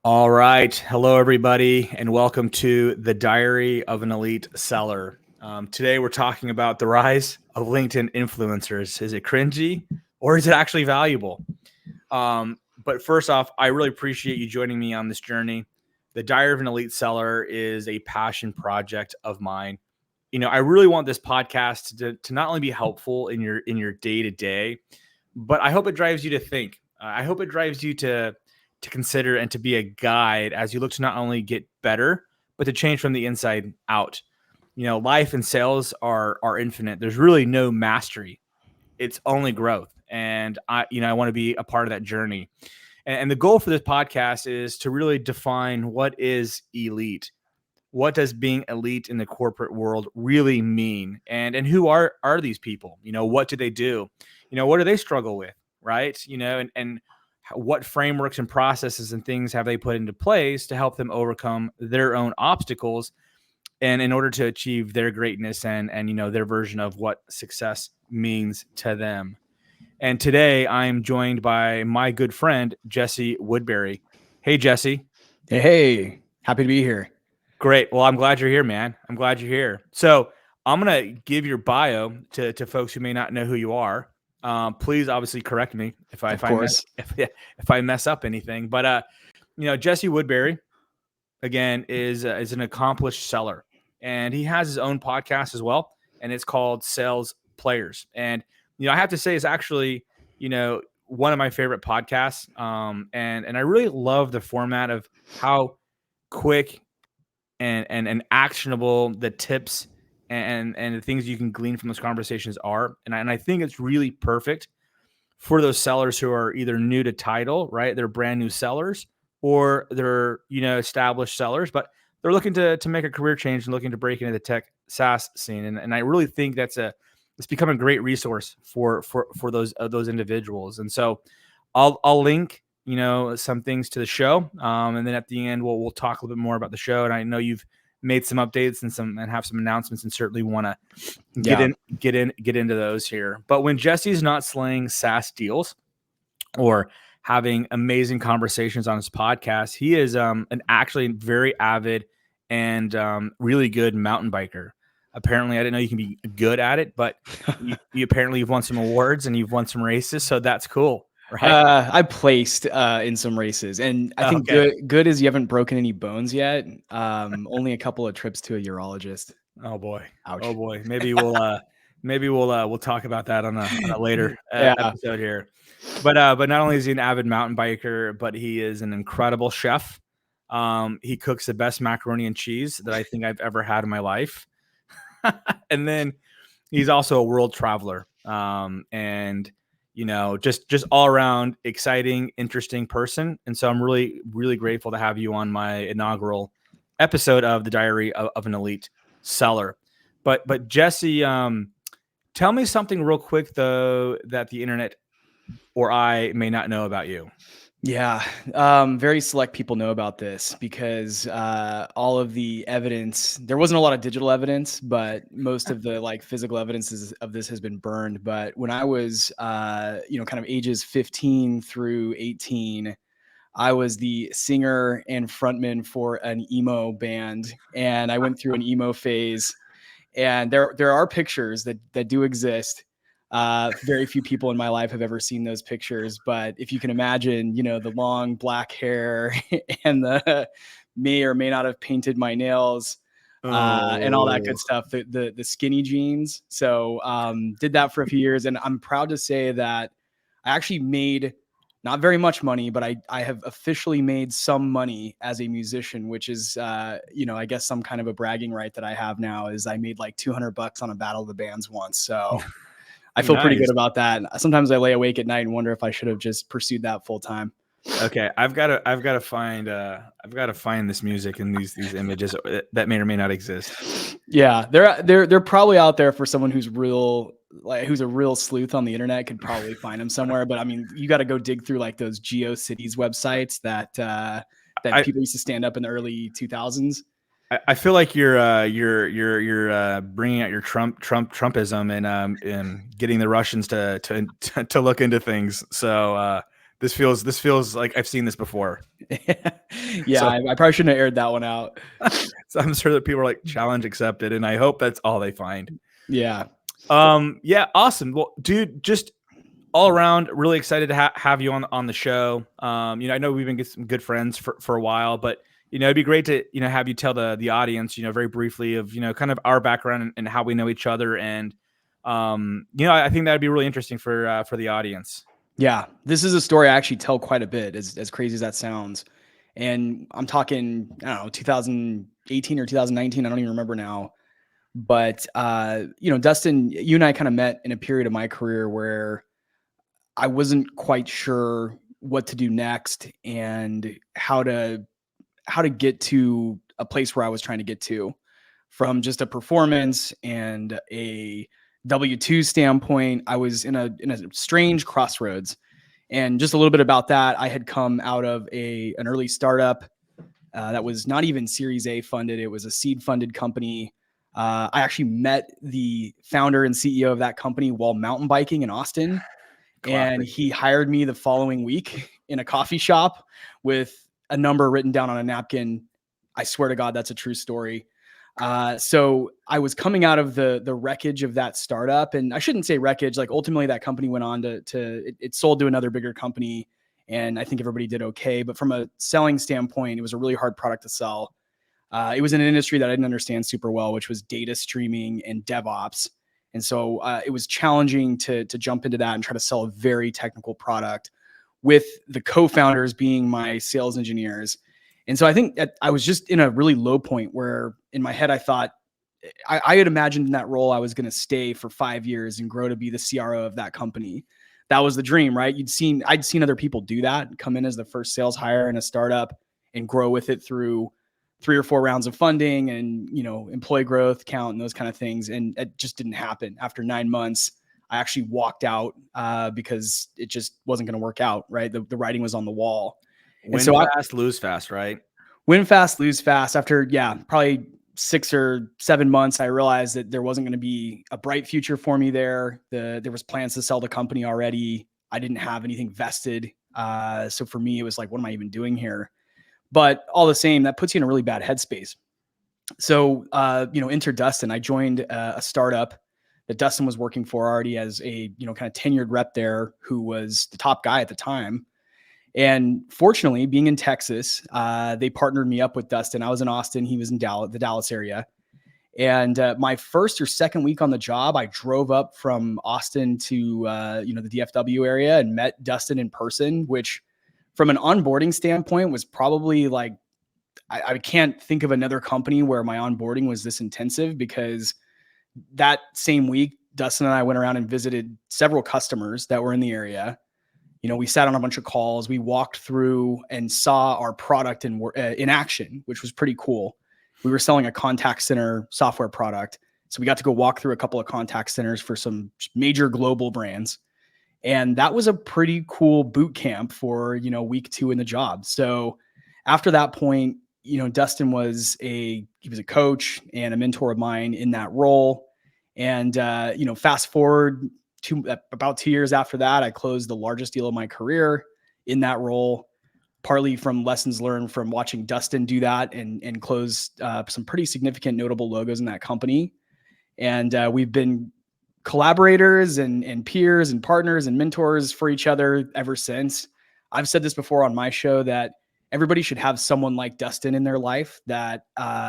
All right. Hello, everybody, and welcome to the Diary of an Elite Seller. Today, we're talking about the rise of LinkedIn influencers. Is it cringy or is it actually valuable? But first off, I really appreciate you joining me on this journey. The Diary of an Elite Seller is a passion project of mine. I really want this podcast to not only be helpful in your day to day, but I hope it drives you to think. I hope it drives you to consider and to be a guide as you look to not only get better, but to change from the inside out. Life and sales are infinite. There's really no mastery. It's only growth. And I want to be a part of that journey. And the goal for this podcast is to really define what is elite. What does being elite in the corporate world really mean? And who are these people? What do they do? What do they struggle with? Right. And what frameworks and processes and things have they put into place to help them overcome their own obstacles and in order to achieve their greatness and their version of what success means to them. And today I'm joined by my good friend Jesse Woodbury. Hey, Jesse. Hey, happy to be here. Great. Well, I'm glad you're here, man. I'm glad you're here. So I'm gonna give your bio to folks who may not know who you are. Please, obviously, correct me if I mess up anything. But Jesse Woodbury, again, is an accomplished seller, and he has his own podcast as well, and it's called Sales Players. And I have to say, it's actually one of my favorite podcasts. And I really love the format of how quick and actionable the tips and the things you can glean from those conversations are. And I think it's really perfect for those sellers who are either new to title, right? They're brand new sellers, or they're, established sellers, but they're looking to make a career change and looking to break into the tech SaaS scene. And I really think it's become a great resource for those individuals. And so I'll link, some things to the show. And then at the end, we'll talk a little bit more about the show. And I know you've made some updates and have some announcements and certainly want to get into those here. But when Jesse's not slaying SaaS deals or having amazing conversations on his podcast, he is an actually very avid and really good mountain biker. Apparently, I didn't know you can be good at it, but you've won some awards and you've won some races. So that's cool. Right. I placed in some races, and I think good is you haven't broken any bones yet. Only a couple of trips to a urologist. Oh boy. Ouch. Oh boy. Maybe we'll talk about that on a later episode here. But not only is he an avid mountain biker, but he is an incredible chef. He cooks the best macaroni and cheese that I think I've ever had in my life. And then he's also a world traveler. And just all around exciting, interesting person. And so I'm really, really grateful to have you on my inaugural episode of the Diary of an Elite Seller. But Jesse, tell me something real quick though, that the internet or I may not know about you. Yeah. Very select people know about this because all of the evidence, there wasn't a lot of digital evidence, but most of the physical evidence of this has been burned. But when I was, kind of ages 15 through 18, I was the singer and frontman for an emo band, and I went through an emo phase. And there are pictures that do exist. Very few people in my life have ever seen those pictures, but if you can imagine, the long black hair and the may or may not have painted my nails and all that good stuff, the skinny jeans. So did that for a few years. And I'm proud to say that I actually made not very much money, but I have officially made some money as a musician, which is, I guess some kind of a bragging right that I have now is I made like $200 on a Battle of the Bands once. So I feel pretty good about that. Sometimes I lay awake at night and wonder if I should have just pursued that full time. Okay, I've got to find this music and these images that may or may not exist. Yeah, they're probably out there for someone who's who's a real sleuth on the internet could probably find them somewhere. But I mean, you got to go dig through those GeoCities websites that people used to stand up in the early 2000s. I feel like you're bringing out your Trumpism and getting the Russians to look into things. So This feels like I've seen this before. Yeah, so, I probably shouldn't have aired that one out. So I'm sure that people are like, challenge accepted, and I hope that's all they find. Yeah. Yeah, awesome. Well, dude, just all around, really excited to have you on the show. I know we've been some good friends for a while, but it'd be great to have you tell the audience very briefly of kind of our background and how we know each other, and I think that'd be really interesting for the audience. Yeah, this is a story I actually tell quite a bit, as crazy as that sounds. And I'm talking, I don't know, 2018 or 2019, I don't even remember now. But Dustin, you and I kind of met in a period of my career where I wasn't quite sure what to do next and how to get to a place where I was trying to get to, from just a performance and a W-2 standpoint. I was in a strange crossroads. And just a little bit about that, I had come out of an early startup that was not even Series A funded. It was a seed funded company. I actually met the founder and CEO of that company while mountain biking in Austin. Classic. And he hired me the following week in a coffee shop with a number written down on a napkin. I swear to God, that's a true story. So I was coming out of the wreckage of that startup, and I shouldn't say wreckage. Like, ultimately that company went on it sold to another bigger company, and I think everybody did okay. But from a selling standpoint, it was a really hard product to sell. It was in an industry that I didn't understand super well, which was data streaming and DevOps. And so it was challenging to jump into that and try to sell a very technical product with the co-founders being my sales engineers. And so I think that I was just in a really low point where in my head, I thought I had imagined in that role, I was going to stay for 5 years and grow to be the CRO of that company. That was the dream, right? I'd seen other people do that, come in as the first sales hire in a startup and grow with it through 3 or 4 rounds of funding and, employee growth count and those kind of things. And it just didn't happen. After 9 months, I actually walked out because it just wasn't going to work out, right? The writing was on the wall. Win fast, lose fast, right? Win fast, lose fast. After, probably 6 or 7 months, I realized that there wasn't going to be a bright future for me there. There was plans to sell the company already. I didn't have anything vested. So for me, it was like, what am I even doing here? But all the same, that puts you in a really bad headspace. So, enter Dustin. I joined a startup that Dustin was working for already as a, kind of tenured rep there, who was the top guy at the time. And fortunately, being in Texas, they partnered me up with Dustin. I was in Austin. He was in the Dallas area. And my first or second week on the job, I drove up from Austin to, the DFW area and met Dustin in person, which from an onboarding standpoint was probably like, I can't think of another company where my onboarding was this intensive, because that same week, Dustin and I went around and visited several customers that were in the area. We sat on a bunch of calls. We walked through and saw our product in action, which was pretty cool. We were selling a contact center software product. So we got to go walk through a couple of contact centers for some major global brands. And that was a pretty cool boot camp for, week 2 in the job. So after that point, Dustin was he was a coach and a mentor of mine in that role. And, fast forward to about 2 years after that, I closed the largest deal of my career in that role, partly from lessons learned from watching Dustin do that and close some pretty significant notable logos in that company. And we've been collaborators and peers and partners and mentors for each other ever since. I've said this before on my show that everybody should have someone like Dustin in their life that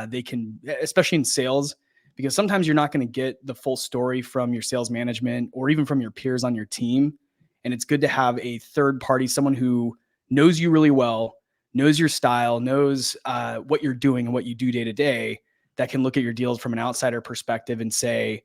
they can, especially in sales, because sometimes you're not going to get the full story from your sales management or even from your peers on your team. And it's good to have a third party, someone who knows you really well, knows your style, knows what you're doing and what you do day to day, that can look at your deals from an outsider perspective and say,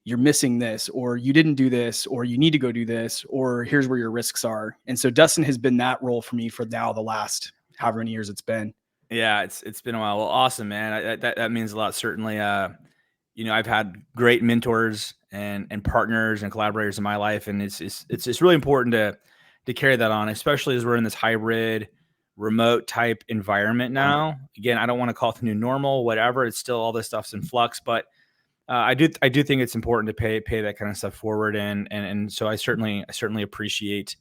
you're missing this, or you didn't do this, or you need to go do this, or here's where your risks are. And so Dustin has been that role for me for now the last however many years it's been. Yeah, it's been a while. Well, awesome, man. That means a lot. Certainly, I've had great mentors and partners and collaborators in my life, and it's really important to carry that on, especially as we're in this hybrid, remote type environment now. Again, I don't want to call it the new normal, whatever. It's still, all this stuff's in flux, but I do think it's important to pay that kind of stuff forward, and so I certainly appreciate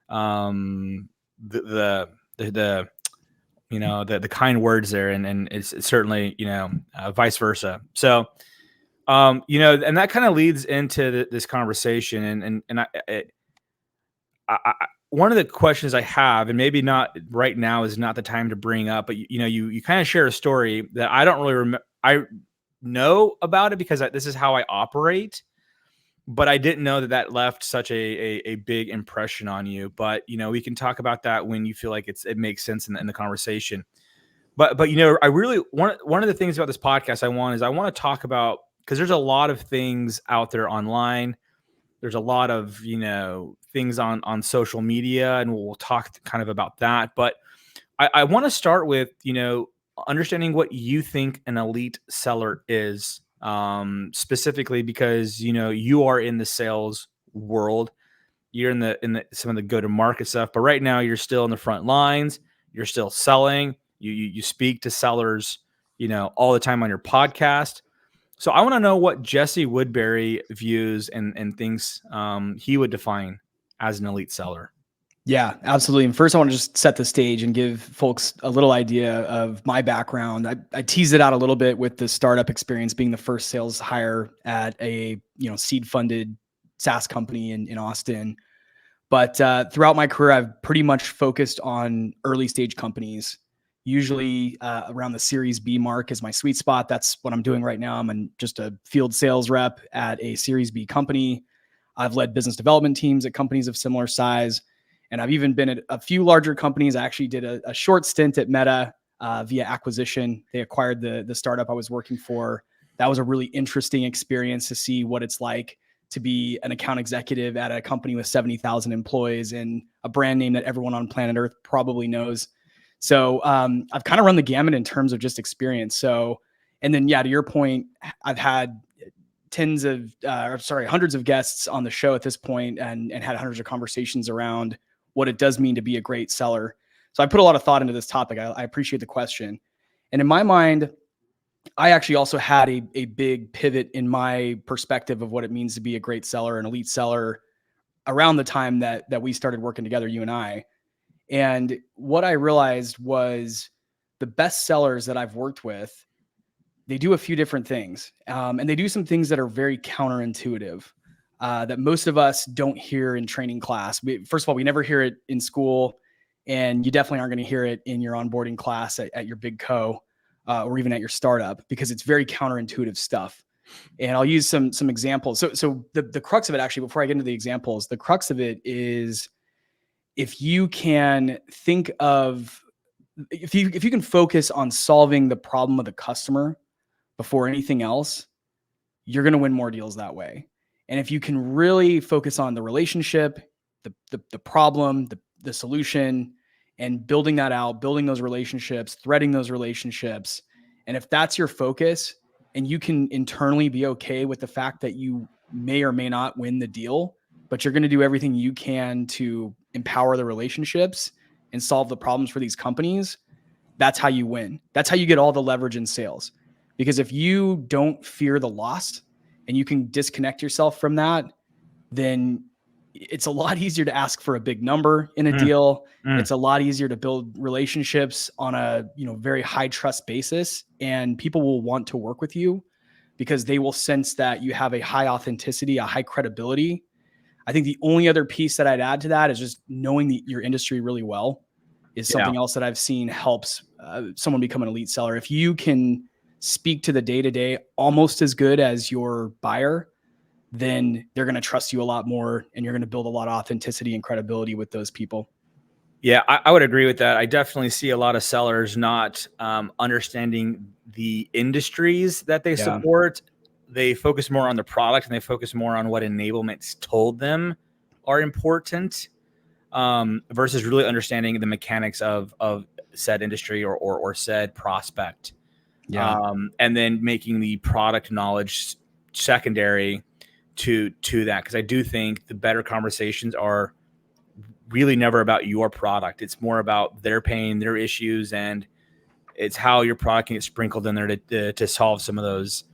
the the kind words there, and it's certainly vice versa. So and that kind of leads into this conversation, and I one of the questions I have, and maybe not right now is not the time to bring up, but you kind of share a story that I don't really remember. I know about it because this is how I operate, but I didn't know that left such a big impression on you. But we can talk about that when you feel like it makes sense in the conversation. But I really one of the things about this podcast I want to talk about, because there's a lot of things out there online. There's a lot of things on social media, and we'll talk kind of about that. But I want to start with understanding what you think an elite seller is, specifically because you are in the sales world. You're in the some of the go-to-market stuff, but right now you're still in the front lines. You're still selling. You speak to sellers all the time on your podcast. So I want to know what Jesse Woodbury views and thinks he would define as an elite seller. Yeah, absolutely. And first, I want to just set the stage and give folks a little idea of my background. I teased it out a little bit with the startup experience, being the first sales hire at a seed funded SaaS company in Austin. But throughout my career, I've pretty much focused on early stage companies. Usually around the Series B mark is my sweet spot. That's what I'm doing right now. I'm just a field sales rep at a Series B company. I've led business development teams at companies of similar size. And I've even been at a few larger companies. I actually did a short stint at Meta via acquisition. They acquired the startup I was working for. That was a really interesting experience to see what it's like to be an account executive at a company with 70,000 employees and a brand name that everyone on planet Earth probably knows. So I've kind of run the gamut in terms of just experience. So, and then, to your point, I've had hundreds of guests on the show at this point and had hundreds of conversations around what it does mean to be a great seller. So I put a lot of thought into this topic. I appreciate the question. And in my mind, I actually also had a big pivot in my perspective of what it means to be a great seller, an elite seller, around the time that we started working together, you and I. And what I realized was the best sellers that I've worked with, they do a few different things. And they do some things that are very counterintuitive that most of us don't hear in training class. First of all, we never hear it in school, and you definitely aren't going to hear it in your onboarding class at your big co or even at your startup, because it's very counterintuitive stuff. And I'll use some examples. So the crux of it, actually, before I get into the examples, the crux of it is, if you can if you can focus on solving the problem of the customer before anything else, you're going to win more deals that way. And if you can really focus on the relationship, the problem, the solution, and building that out, building those relationships, threading those relationships, and if that's your focus, and you can internally be okay with the fact that you may or may not win the deal, but you're going to do everything you can to empower the relationships and solve the problems for these companies, that's how you win. That's how you get all the leverage in sales. Because if you don't fear the loss and you can disconnect yourself from that, then it's a lot easier to ask for a big number in a deal. It's a lot easier to build relationships on a very high trust basis, and people will want to work with you because they will sense that you have a high authenticity, a high credibility. I think the only other piece that I'd add to that is just knowing your industry really well is something else that I've seen helps someone become an elite seller. If you can speak to the day-to-day almost as good as your buyer, then they're going to trust you a lot more, and you're going to build a lot of authenticity and credibility with those people. Yeah, I would agree with that. I definitely see a lot of sellers not understanding the industries that they support. They focus more on the product, and they focus more on what enablement's told them are important, versus really understanding the mechanics of said industry or said prospect. And then making the product knowledge secondary to that. Because I do think the better conversations are really never about your product. It's more about their pain, their issues, and it's how your product can get sprinkled in there to solve some of those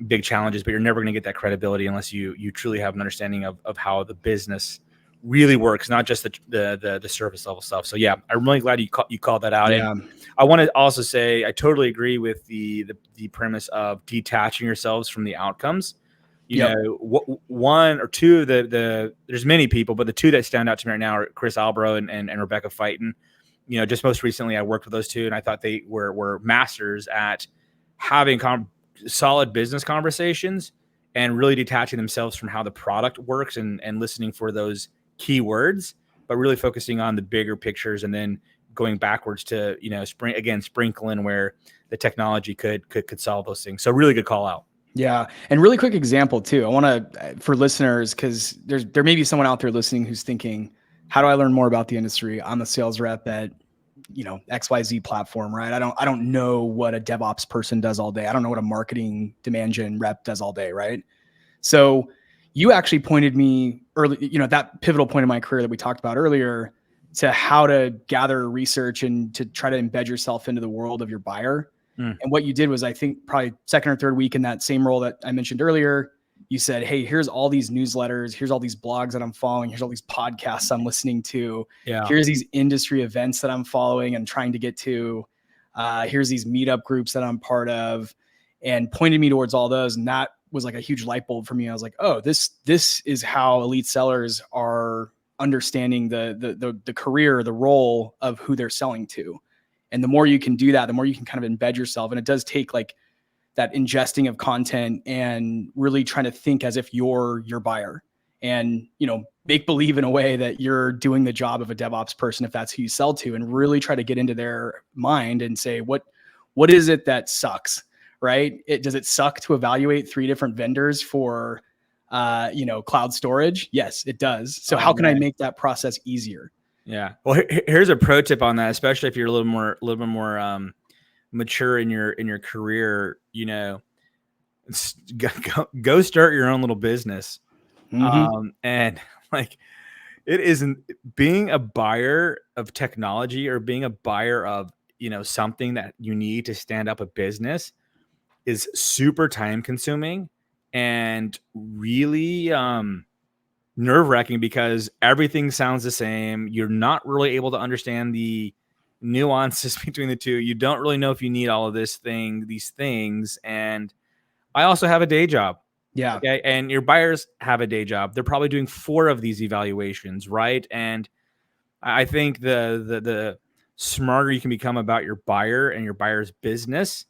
big challenges. But you're never going to get that credibility unless you truly have an understanding of how the business really works, not just the surface level stuff. So yeah, I'm really glad you called that out. Yeah. And I want to also say I totally agree with the premise of detaching yourselves from the outcomes. You know, one or two of the there's many people, but the two that stand out to me right now are Chris Albro and Rebecca Fighton. You know, just most recently I worked with those two, and I thought they were masters at having solid business conversations and really detaching themselves from how the product works and listening for those keywords, but really focusing on the bigger pictures and then going backwards to, you know, sprinkle in where the technology could solve those things. So really good call out. Yeah. And really quick example too. I want to, for listeners, because there may be someone out there listening who's thinking, how do I learn more about the industry? I'm a sales rep at, you know, XYZ platform, right? I don't know what a DevOps person does all day. I don't know what a marketing demand gen rep does all day, right? So you actually pointed me early, you know, that pivotal point in my career that we talked about earlier, to how to gather research and to try to embed yourself into the world of your buyer. And what you did was, I think probably second or third week in that same role that I mentioned earlier, you said, hey, here's all these newsletters. Here's all these blogs that I'm following. Here's all these podcasts I'm listening to. Yeah. Here's these industry events that I'm following and trying to get to. Here's these meetup groups that I'm part of, and pointed me towards all those. And that was like a huge light bulb for me. I was like, oh, this is how elite sellers are understanding the career, the role of who they're selling to. And the more you can do that, the more you can kind of embed yourself. And it does take like that ingesting of content and really trying to think as if you're your buyer, and, you know, make believe in a way that you're doing the job of a DevOps person, if that's who you sell to, and really try to get into their mind and say, what is it that sucks, right? Does it suck to evaluate 3 different vendors for, you know, cloud storage? Yes, it does. So how can I make that process easier? Yeah. Well, here's a pro tip on that, especially if you're a little bit more mature in your career. You know, go start your own little business. And like, it isn't being a buyer of technology or being a buyer of, you know, something that you need to stand up a business is super time consuming and really nerve-wracking, because everything sounds the same. You're not really able to understand the nuances between the two. You don't really know if you need all of these things. And I also have a day job. Yeah. Okay. And your buyers have a day job. They're probably doing 4 of these evaluations, right? And I think the smarter you can become about your buyer and your buyer's business,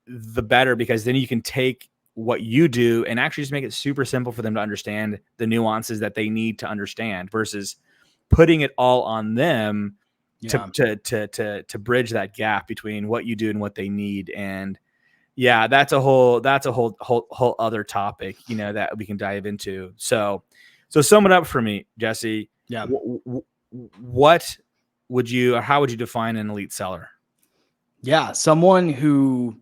the better, because then you can take what you do and actually just make it super simple for them to understand the nuances that they need to understand, versus putting it all on them to bridge that gap between what you do and what they need. And yeah, that's a whole other topic, you know, that we can dive into. So sum it up for me, Jesse. Yeah. What would you, or how would you define an elite seller? Yeah. Someone who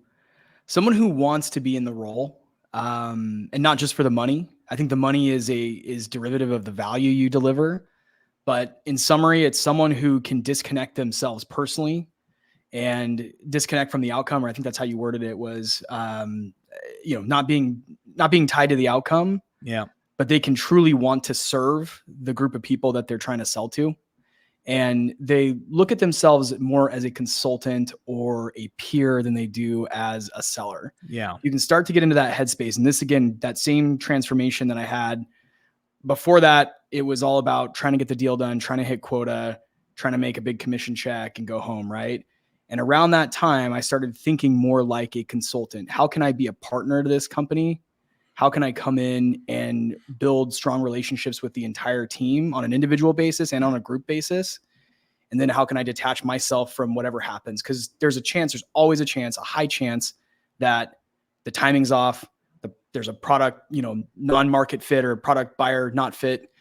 wants to be in the role, and not just for the money. I think the money is derivative of the value you deliver. But in summary, it's someone who can disconnect themselves personally and disconnect from the outcome. Or I think that's how you worded it, was, you know, not being tied to the outcome. Yeah. But they can truly want to serve the group of people that they're trying to sell to. And they look at themselves more as a consultant or a peer than they do as a seller. Yeah. You can start to get into that headspace. And this, again, that same transformation that I had before that, it was all about trying to get the deal done, trying to hit quota, trying to make a big commission check and go home, right? And around that time, I started thinking more like a consultant. How can I be a partner to this company? How can I come in and build strong relationships with the entire team on an individual basis and on a group basis? And then how can I detach myself from whatever happens? Because there's always a chance, a high chance, that the timing's off. There's a product, you know, non-market fit, or product buyer not fit,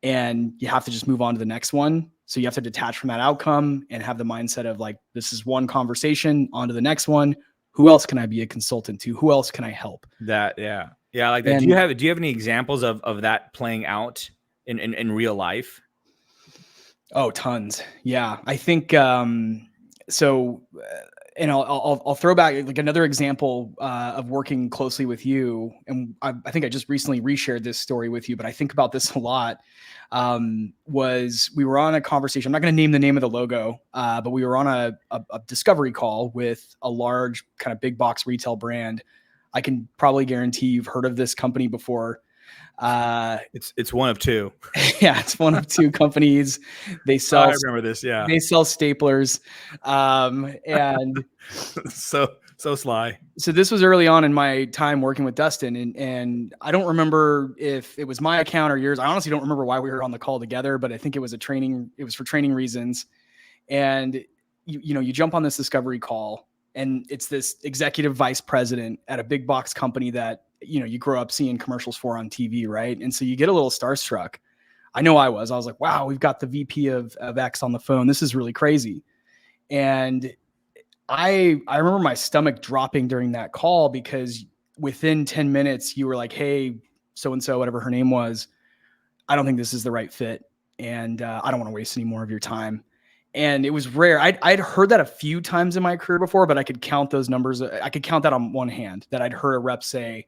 and you have to just move on to the next one. So you have to detach from that outcome and have the mindset of like, this is one conversation, on to the next one. Who else can I be a consultant to? Who else can I help? Yeah, like that. And do you have any examples of that playing out in real life? Oh, tons. Yeah, I think so. and I'll throw back like another example of working closely with you. And I think I just recently reshared this story with you, but I think about this a lot. Was we were on a conversation. I'm not going to name the name of the logo, but we were on a discovery call with a large kind of big box retail brand. I can probably guarantee you've heard of this company before. It's one of two. Yeah, it's one of two companies. They sell. I remember this. Yeah, they sell staplers, and so sly. So this was early on in my time working with Dustin, and I don't remember if it was my account or yours. I honestly don't remember why we were on the call together, but I think it was it was for training reasons. And you jump on this discovery call, and it's this executive vice president at a big box company that you grow up seeing commercials for on TV, right? And so you get a little starstruck. I know I was like, wow, we've got the VP of X on the phone. This is really crazy. And I remember my stomach dropping during that call, because within 10 minutes you were like, hey, so-and-so, whatever her name was, I don't think this is the right fit. And I don't want to waste any more of your time. And it was rare. I'd heard that a few times in my career before, but I could count those numbers. I could count that on one hand, that I'd heard a rep say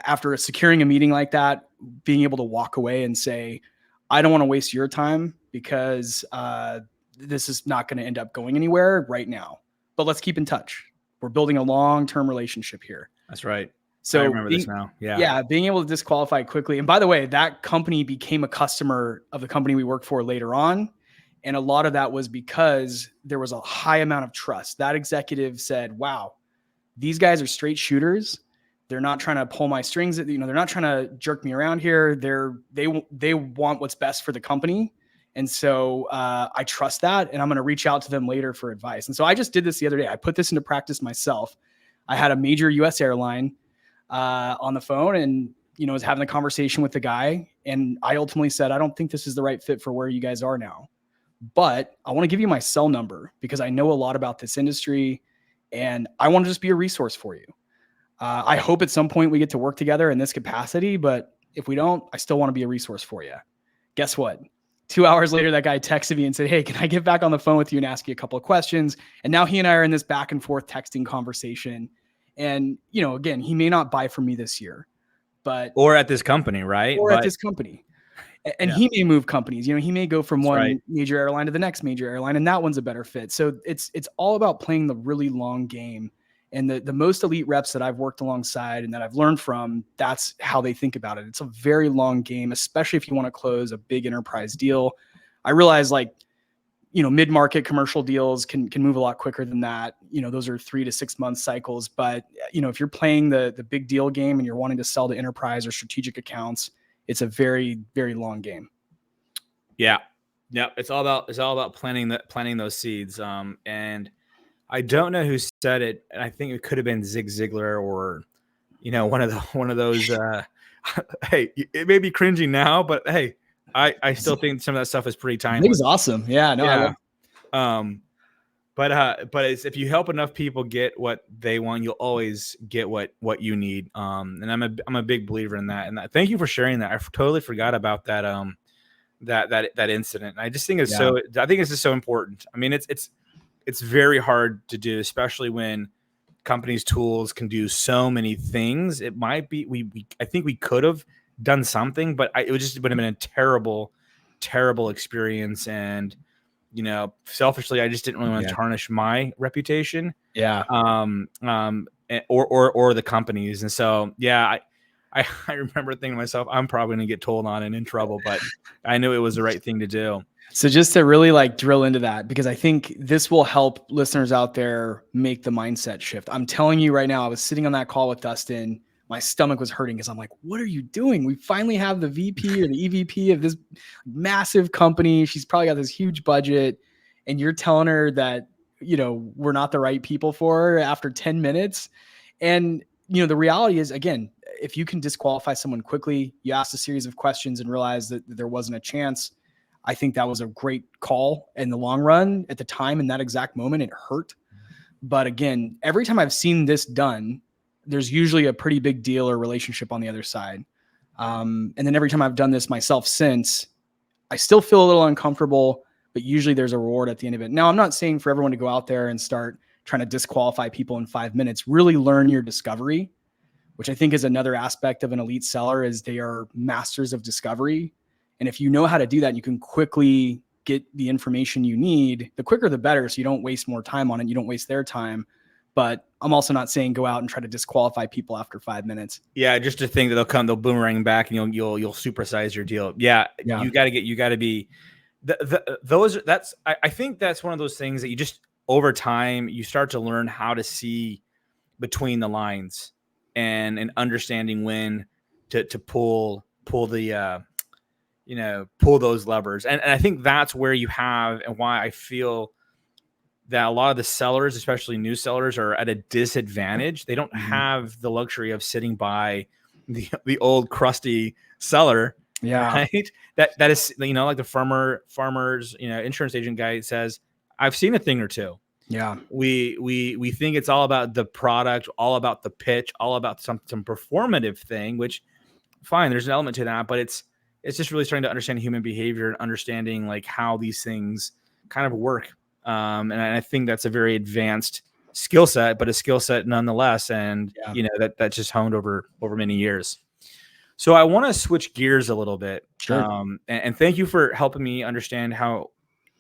after securing a meeting like that, being able to walk away and say, I don't want to waste your time, because this is not going to end up going anywhere right now. But let's keep in touch. We're building a long-term relationship here. That's right. So I remember this now. Yeah. Yeah. Being able to disqualify quickly. And by the way, that company became a customer of the company we worked for later on. And a lot of that was because there was a high amount of trust. That executive said, wow, these guys are straight shooters. They're not trying to pull my strings. They're not trying to jerk me around here. They want what's best for the company. And so I trust that, and I'm going to reach out to them later for advice. And so I just did this the other day. I put this into practice myself. I had a major US airline on the phone, and was having a conversation with the guy. And I ultimately said, I don't think this is the right fit for where you guys are now, but I want to give you my cell number, because I know a lot about this industry, and I want to just be a resource for you. I hope at some point we get to work together in this capacity, but if we don't, I still want to be a resource for you. Guess what? 2 hours later, that guy texted me and said, hey, can I get back on the phone with you and ask you a couple of questions? And now he and I are in this back and forth texting conversation. And, again, he may not buy from me this year, but or at this company, right? At this company. And he may move companies. He may go from one major airline to the next major airline, and that one's a better fit. So it's all about playing the really long game. And the most elite reps that I've worked alongside and that I've learned from, that's how they think about it. It's a very long game, especially if you want to close a big enterprise deal. I realize mid-market commercial deals can move a lot quicker than that. Those are 3 to 6 month cycles. But, if you're playing the big deal game and you're wanting to sell to enterprise or strategic accounts, it's a very, very long game. Yeah. Yeah. It's all about planting those seeds. And I don't know who said it. I think it could have been Zig Ziglar or, one of those. Hey, it may be cringy now, but hey, I still think some of that stuff is pretty timeless. It was awesome. Yeah. No. Yeah. But it's, if you help enough people get what they want, you'll always get what you need. And I'm a big believer in that. And thank you for sharing that. I totally forgot about that. That incident. I just think it's I think it's just so important. I mean, it's very hard to do, especially when companies' tools can do so many things. It might be, I think we could have done something, but it would have been a terrible, terrible experience. And, selfishly, I just didn't really want to tarnish my reputation. Yeah. Or the companies. And so, I remember thinking to myself, I'm probably going to get told on and in trouble, but I knew it was the right thing to do. So just to really drill into that, because I think this will help listeners out there make the mindset shift. I'm telling you right now, I was sitting on that call with Dustin. My stomach was hurting because I'm like, what are you doing? We finally have the VP or the EVP of this massive company. She's probably got this huge budget. And you're telling her that, we're not the right people for her after 10 minutes. And, the reality is, again, if you can disqualify someone quickly, you ask a series of questions and realize that there wasn't a chance. I think that was a great call in the long run. At the time, in that exact moment, it hurt. But again, every time I've seen this done, there's usually a pretty big deal or relationship on the other side. And then every time I've done this myself since, I still feel a little uncomfortable, but usually there's a reward at the end of it. Now, I'm not saying for everyone to go out there and start trying to disqualify people in 5 minutes. Really learn your discovery, which I think is another aspect of an elite seller, is they are masters of discovery. And if you know how to do that, and you can quickly get the information you need, the quicker the better, so you don't waste more time on it, you don't waste their time. But I'm also not saying go out and try to disqualify people after 5 minutes. Yeah, just to think that they'll boomerang back and you'll supersize your deal. Yeah. You got to be I think that's one of those things that you just, over time, you start to learn how to see between the lines and understanding when to pull the pull those levers. And I think that's where you have, and why I feel that a lot of the sellers, especially new sellers, are at a disadvantage. They don't have the luxury of sitting by the old crusty seller. Yeah. Right. That is, like the farmers, insurance agent guy says, I've seen a thing or two. Yeah. We think it's all about the product, all about the pitch, all about some performative thing, which fine, there's an element to that, but it's just really starting to understand human behavior and understanding like how these things kind of work. And I think that's a very advanced skill set, but a skill set nonetheless. And that's just honed over many years. So I want to switch gears a little bit. Sure. And thank you for helping me understand how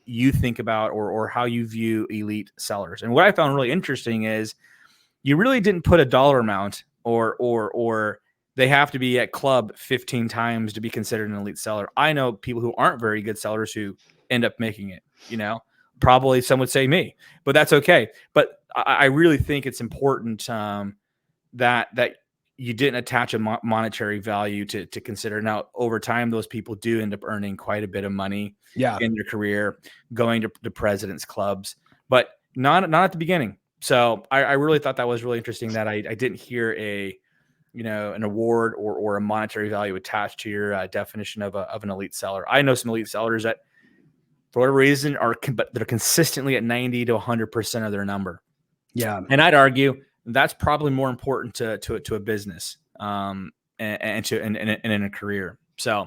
you think about or how you view elite sellers. And what I found really interesting is you really didn't put a dollar amount or they have to be at club 15 times to be considered an elite seller. I know people who aren't very good sellers who end up making it, probably some would say me, but that's okay. But I really think it's important that you didn't attach a monetary value to consider. Now, over time, those people do end up earning quite a bit of money in their career, going to president's clubs, but not at the beginning. So I really thought that was really interesting that I didn't hear an award or a monetary value attached to your definition of an elite seller. I know some elite sellers that, for whatever reason, they're consistently at 90 to 100% of their number. Yeah. And I'd argue that's probably more important to a business and in a career. So,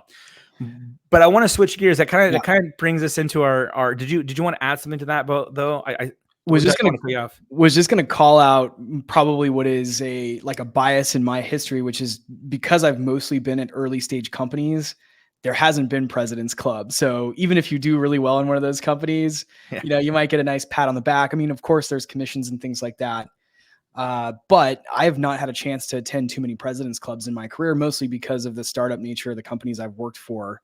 but I want to switch gears. That kind of brings us into our. Did you want to add something to that, though? I was just going to call out probably what is a bias in my history, which is because I've mostly been at early stage companies. There hasn't been President's Club. So even if you do really well in one of those companies, you might get a nice pat on the back. I mean, of course, there's commissions and things like that. But I have not had a chance to attend too many President's Clubs in my career, mostly because of the startup nature of the companies I've worked for.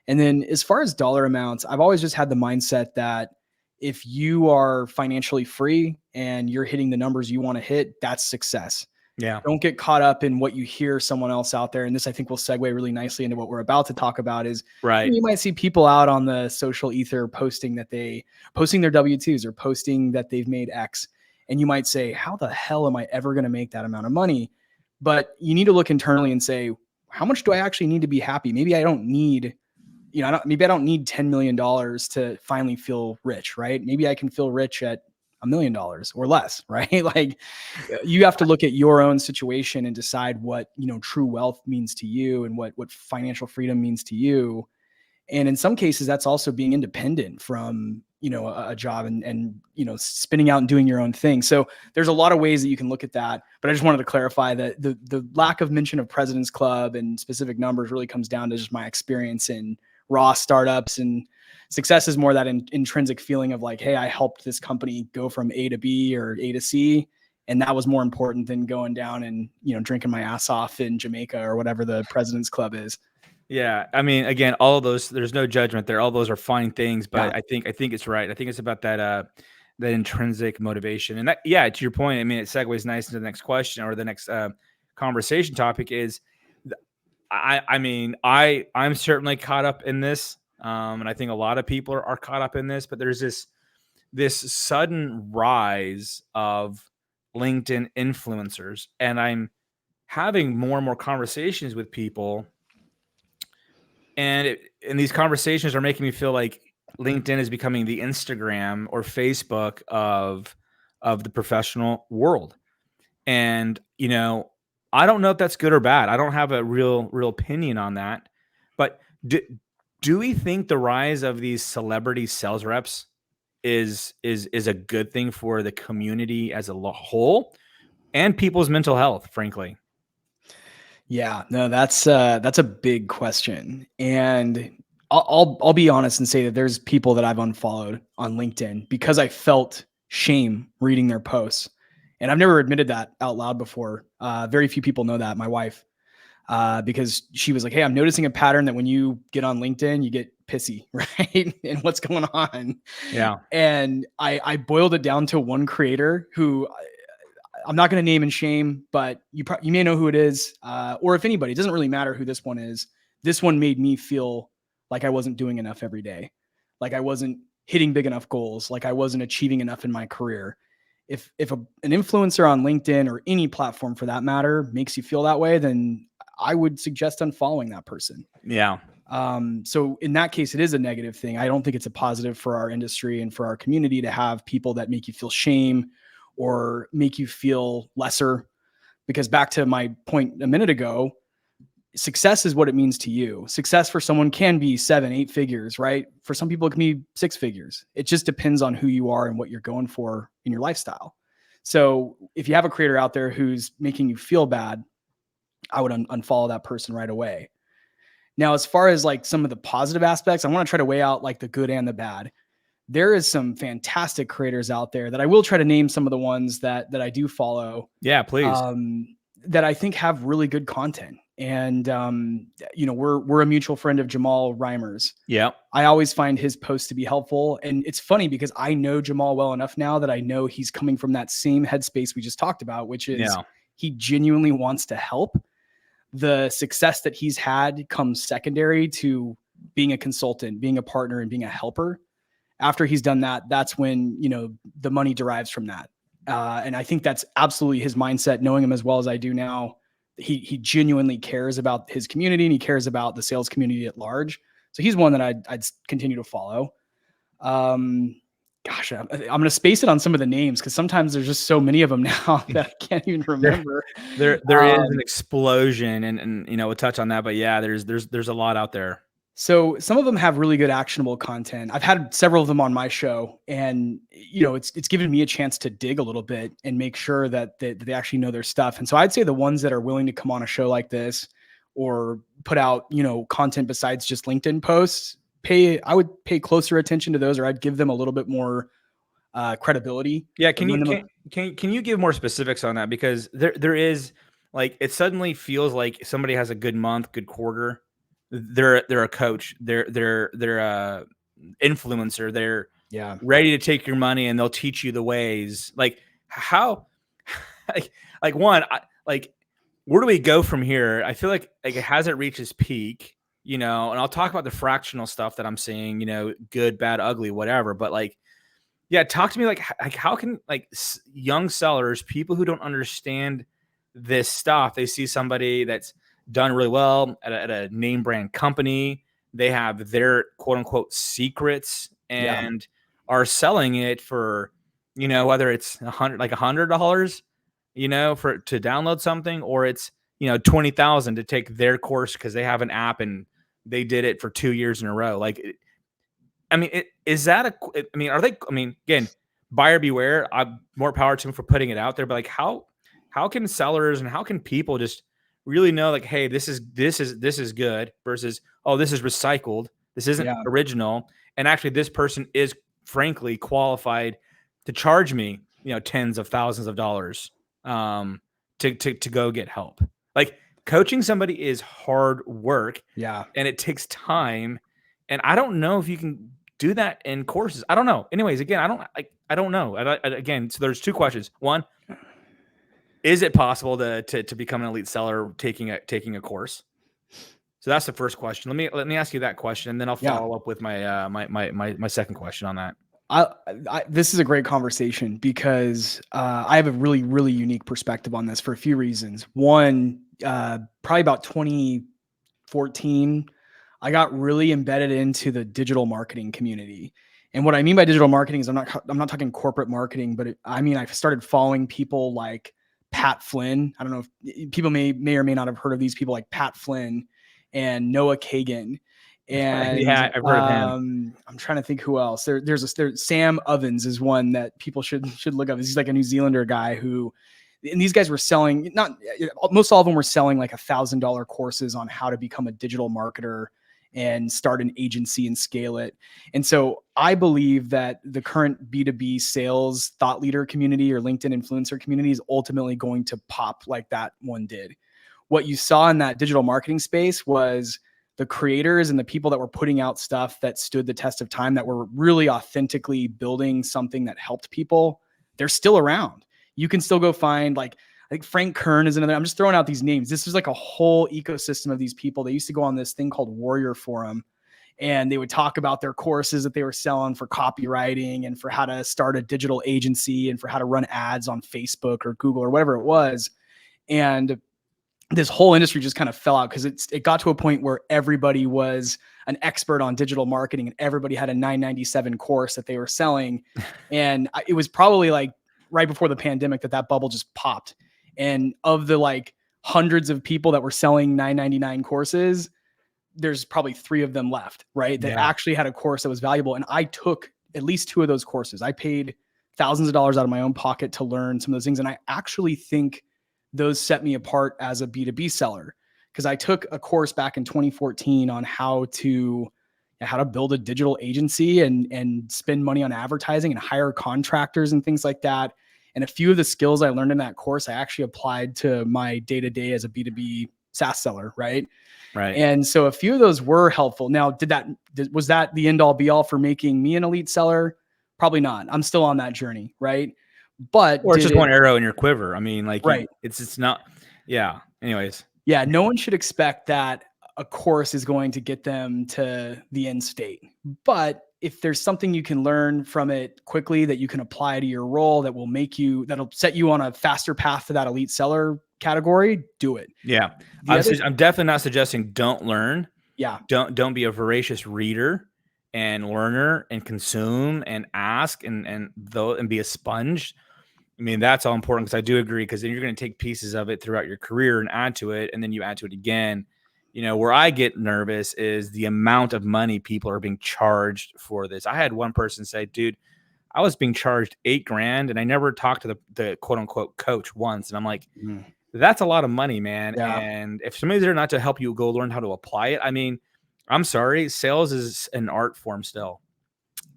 And then as far as dollar amounts, I've always just had the mindset that if you are financially free and you're hitting the numbers you want to hit, that's success. Yeah. Don't get caught up in what you hear someone else out there. And this, I think, will segue really nicely into what we're about to talk about is, right. You might see people out on the social ether posting their W-2s or posting that they've made X. And you might say, how the hell am I ever going to make that amount of money? But you need to look internally and say, how much do I actually need to be happy? Maybe I don't need, maybe I don't need $10 million to finally feel rich, right? Maybe I can feel rich at $1 million or less, right? Like, you have to look at your own situation and decide what, true wealth means to you and what financial freedom means to you. And in some cases, that's also being independent from, a job and spinning out and doing your own thing. So there's a lot of ways that you can look at that, but I just wanted to clarify that the lack of mention of President's Club and specific numbers really comes down to just my experience in raw startups, and success is more that intrinsic feeling of like, hey, I helped this company go from A to B or A to C. And that was more important than going down and, drinking my ass off in Jamaica or whatever the President's Club is. Yeah. I mean, again, all of those, there's no judgment there. All those are fine things, but I think it's right. I think it's about that intrinsic motivation. And that, to your point, I mean, it segues nice into the next question or the next conversation topic is, I'm certainly caught up in this. And I think a lot of people are caught up in this, but there's this sudden rise of LinkedIn influencers. And I'm having more and more conversations with people, and these conversations are making me feel like LinkedIn is becoming the Instagram or Facebook of the professional world. And, I don't know if that's good or bad. I don't have a real opinion on that. But do we think the rise of these celebrity sales reps is a good thing for the community as a whole and people's mental health, frankly? Yeah, no, that's a big question. And I'll be honest and say that there's people that I've unfollowed on LinkedIn because I felt shame reading their posts. And I've never admitted that out loud before. Very few people know that. My wife, because she was like, "Hey, I'm noticing a pattern that when you get on LinkedIn, you get pissy, right? And what's going on?" Yeah. And I boiled it down to one creator who I'm not going to name and shame, but you may know who it is, or if anybody, it doesn't really matter who this one is. This one made me feel like I wasn't doing enough every day, like I wasn't hitting big enough goals, like I wasn't achieving enough in my career. If an influencer on LinkedIn or any platform for that matter makes you feel that way, then I would suggest unfollowing that person. Yeah. So in that case, it is a negative thing. I don't think it's a positive for our industry and for our community to have people that make you feel shame or make you feel lesser. Because back to my point a minute ago, success is what it means to you. Success for someone can be 7, 8 figures, right? For some people, it can be 6 figures. It just depends on who you are and what you're going for in your lifestyle. So if you have a creator out there who's making you feel bad, I would unfollow that person right away. Now, as far as like some of the positive aspects, I want to try to weigh out like the good and the bad. There is some fantastic creators out there that I will try to name some of the ones that I do follow. Yeah, please. That I think have really good content. And we're a mutual friend of Jamal Reimer's. Yeah. I always find his posts to be helpful. And it's funny because I know Jamal well enough now that I know he's coming from that same headspace we just talked about, which is he genuinely wants to help. The success that he's had comes secondary to being a consultant, being a partner, and being a helper. After he's done that, that's when, the money derives from that. And I think that's absolutely his mindset, knowing him as well as I do now. He genuinely cares about his community and he cares about the sales community at large. So he's one that I'd continue to follow. Gosh, I'm going to space it on some of the names because sometimes there's just so many of them now that I can't even remember. There is an explosion, and we'll touch on that. But yeah, there's a lot out there. So some of them have really good actionable content. I've had several of them on my show, and it's given me a chance to dig a little bit and make sure that they actually know their stuff. And so I'd say the ones that are willing to come on a show like this or put out content besides just LinkedIn posts, I would pay closer attention to those, or I'd give them a little bit more credibility. Yeah, can you give more specifics on that? Because there is, like, it suddenly feels like somebody has a good month, good quarter. They're a coach. They're a influencer. They're ready to take your money and they'll teach you the ways. Like how, like where do we go from here? I feel like it hasn't reached its peak. And I'll talk about the fractional stuff that I'm seeing, good, bad, ugly, whatever. But talk to me, like how can young sellers, people who don't understand this stuff, they see somebody that's done really well at a name brand company. They have their quote unquote secrets and are selling it for, whether it's $100, to download something, or it's, 20,000 to take their course because they have an app and they did it for 2 years in a row. Are they, again, buyer beware. More power to them for putting it out there, but how can sellers and how can people just really know, like, hey, this is good versus, oh, this is recycled. This isn't original. And actually this person is frankly qualified to charge me, tens of thousands of dollars, to go get help. Like, coaching somebody is hard work. Yeah. And it takes time. And I don't know if you can do that in courses. I don't know. Anyways, again, I don't know. Again, so there's 2 questions. One, is it possible to become an elite seller taking a course? So that's the first question. Let me ask you that question, and then I'll follow up with my my second question on that. This is a great conversation because I have a really, really unique perspective on this for a few reasons. One, probably about 2014, I got really embedded into the digital marketing community. And what I mean by digital marketing is I'm not talking corporate marketing, but I started following people like Pat Flynn. I don't know if people may or may not have heard of these people like Pat Flynn and Noah Kagan. And Yeah, I've heard of him. I'm trying to think who else. There's Sam Ovens is one that people should look up. He's like a New Zealander guy who, and these guys were selling, not most all of them were selling like $1,000 courses on how to become a digital marketer and start an agency and scale it. And so I believe that the current B2B sales thought leader community or LinkedIn influencer community is ultimately going to pop like that one did. What you saw in that digital marketing space was the creators and the people that were putting out stuff that stood the test of time, that were really authentically building something that helped people. They're still around. You can still go find, like, I think Frank Kern is another. I'm just throwing out these names. This is like a whole ecosystem of these people. They used to go on this thing called Warrior Forum, and they would talk about their courses that they were selling for copywriting and for how to start a digital agency and for how to run ads on Facebook or Google or whatever it was. And this whole industry just kind of fell out because it got to a point where everybody was an expert on digital marketing and everybody had a $997 course that they were selling. And it was probably like right before the pandemic that bubble just popped. And of the like hundreds of people that were selling $999 courses, there's probably 3 of them left, right? That actually had a course that was valuable. And I took at least 2 of those courses. I paid thousands of dollars out of my own pocket to learn some of those things. And I actually think those set me apart as a B2B seller, because I took a course back in 2014 on how to build a digital agency and spend money on advertising and hire contractors and things like that. And a few of the skills I learned in that course, I actually applied to my day-to-day as a B2B SaaS seller, right? Right. And so a few of those were helpful. Now, was that the end all be all for making me an elite seller? Probably not. I'm still on that journey, right? But or it's just one arrow in your quiver. I mean, like, right. It's not. Yeah. Anyways. Yeah. No one should expect that a course is going to get them to the end state. But if there's something you can learn from it quickly that you can apply to your role that'll set you on a faster path to that elite seller category, do it. Yeah. I'm definitely not suggesting don't learn. Yeah. Don't be a voracious reader and learner and consume and ask and be a sponge. I mean, that's all important, because I do agree, because then you're going to take pieces of it throughout your career and add to it, and then you add to it again. You know, where I get nervous is the amount of money people are being charged for this. I had one person say, dude, I was being charged $8,000 and I never talked to the quote unquote coach once. And I'm like, that's a lot of money, man. Yeah. And if somebody's there not to help you go learn how to apply it, I mean, I'm sorry, sales is an art form still.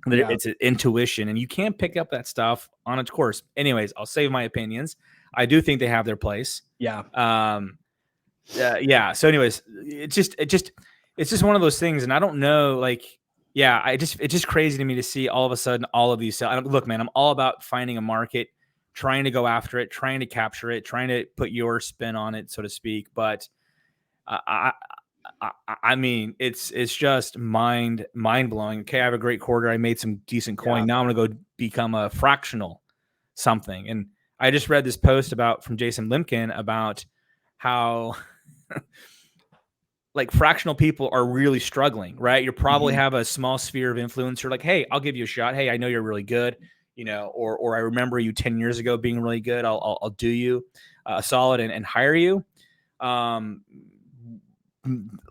Yeah. It's an intuition, and you can't pick up that stuff on its course. Anyways, I'll save my opinions. I do think they have their place. Yeah. Yeah. So anyways, it's just one of those things. And I don't know, like, yeah, it's just crazy to me to see all of a sudden all of these. Look, man, I'm all about finding a market, trying to go after it, trying to capture it, trying to put your spin on it, so to speak. But I mean, it's just mind blowing. Okay, I have a great quarter. I made some decent coin. Yeah. Now I'm going to go become a fractional something. And I just read this post from Jason Limkin about how like fractional people are really struggling, right? You probably have a small sphere of influence. You're like, hey, I'll give you a shot. Hey, I know you're really good, or I remember you 10 years ago being really good. I'll do you a solid and hire you. A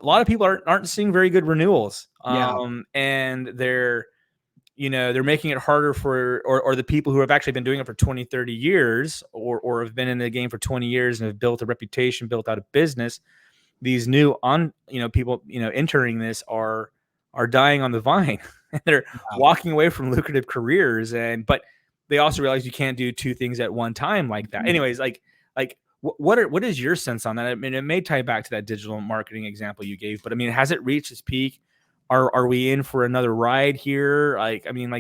lot of people aren't seeing very good renewals. And they're making it harder for, or the people who have actually been doing it for 20, 30 years, or have been in the game for 20 years and have built a reputation, built out a business. These new people, entering this are dying on the vine. They're walking away from lucrative careers. But they also realize you can't do 2 things at one time like that. Anyways, what is your sense on that? I mean, it may tie back to that digital marketing example you gave, but I mean, has it reached its peak? Are we in for another ride here?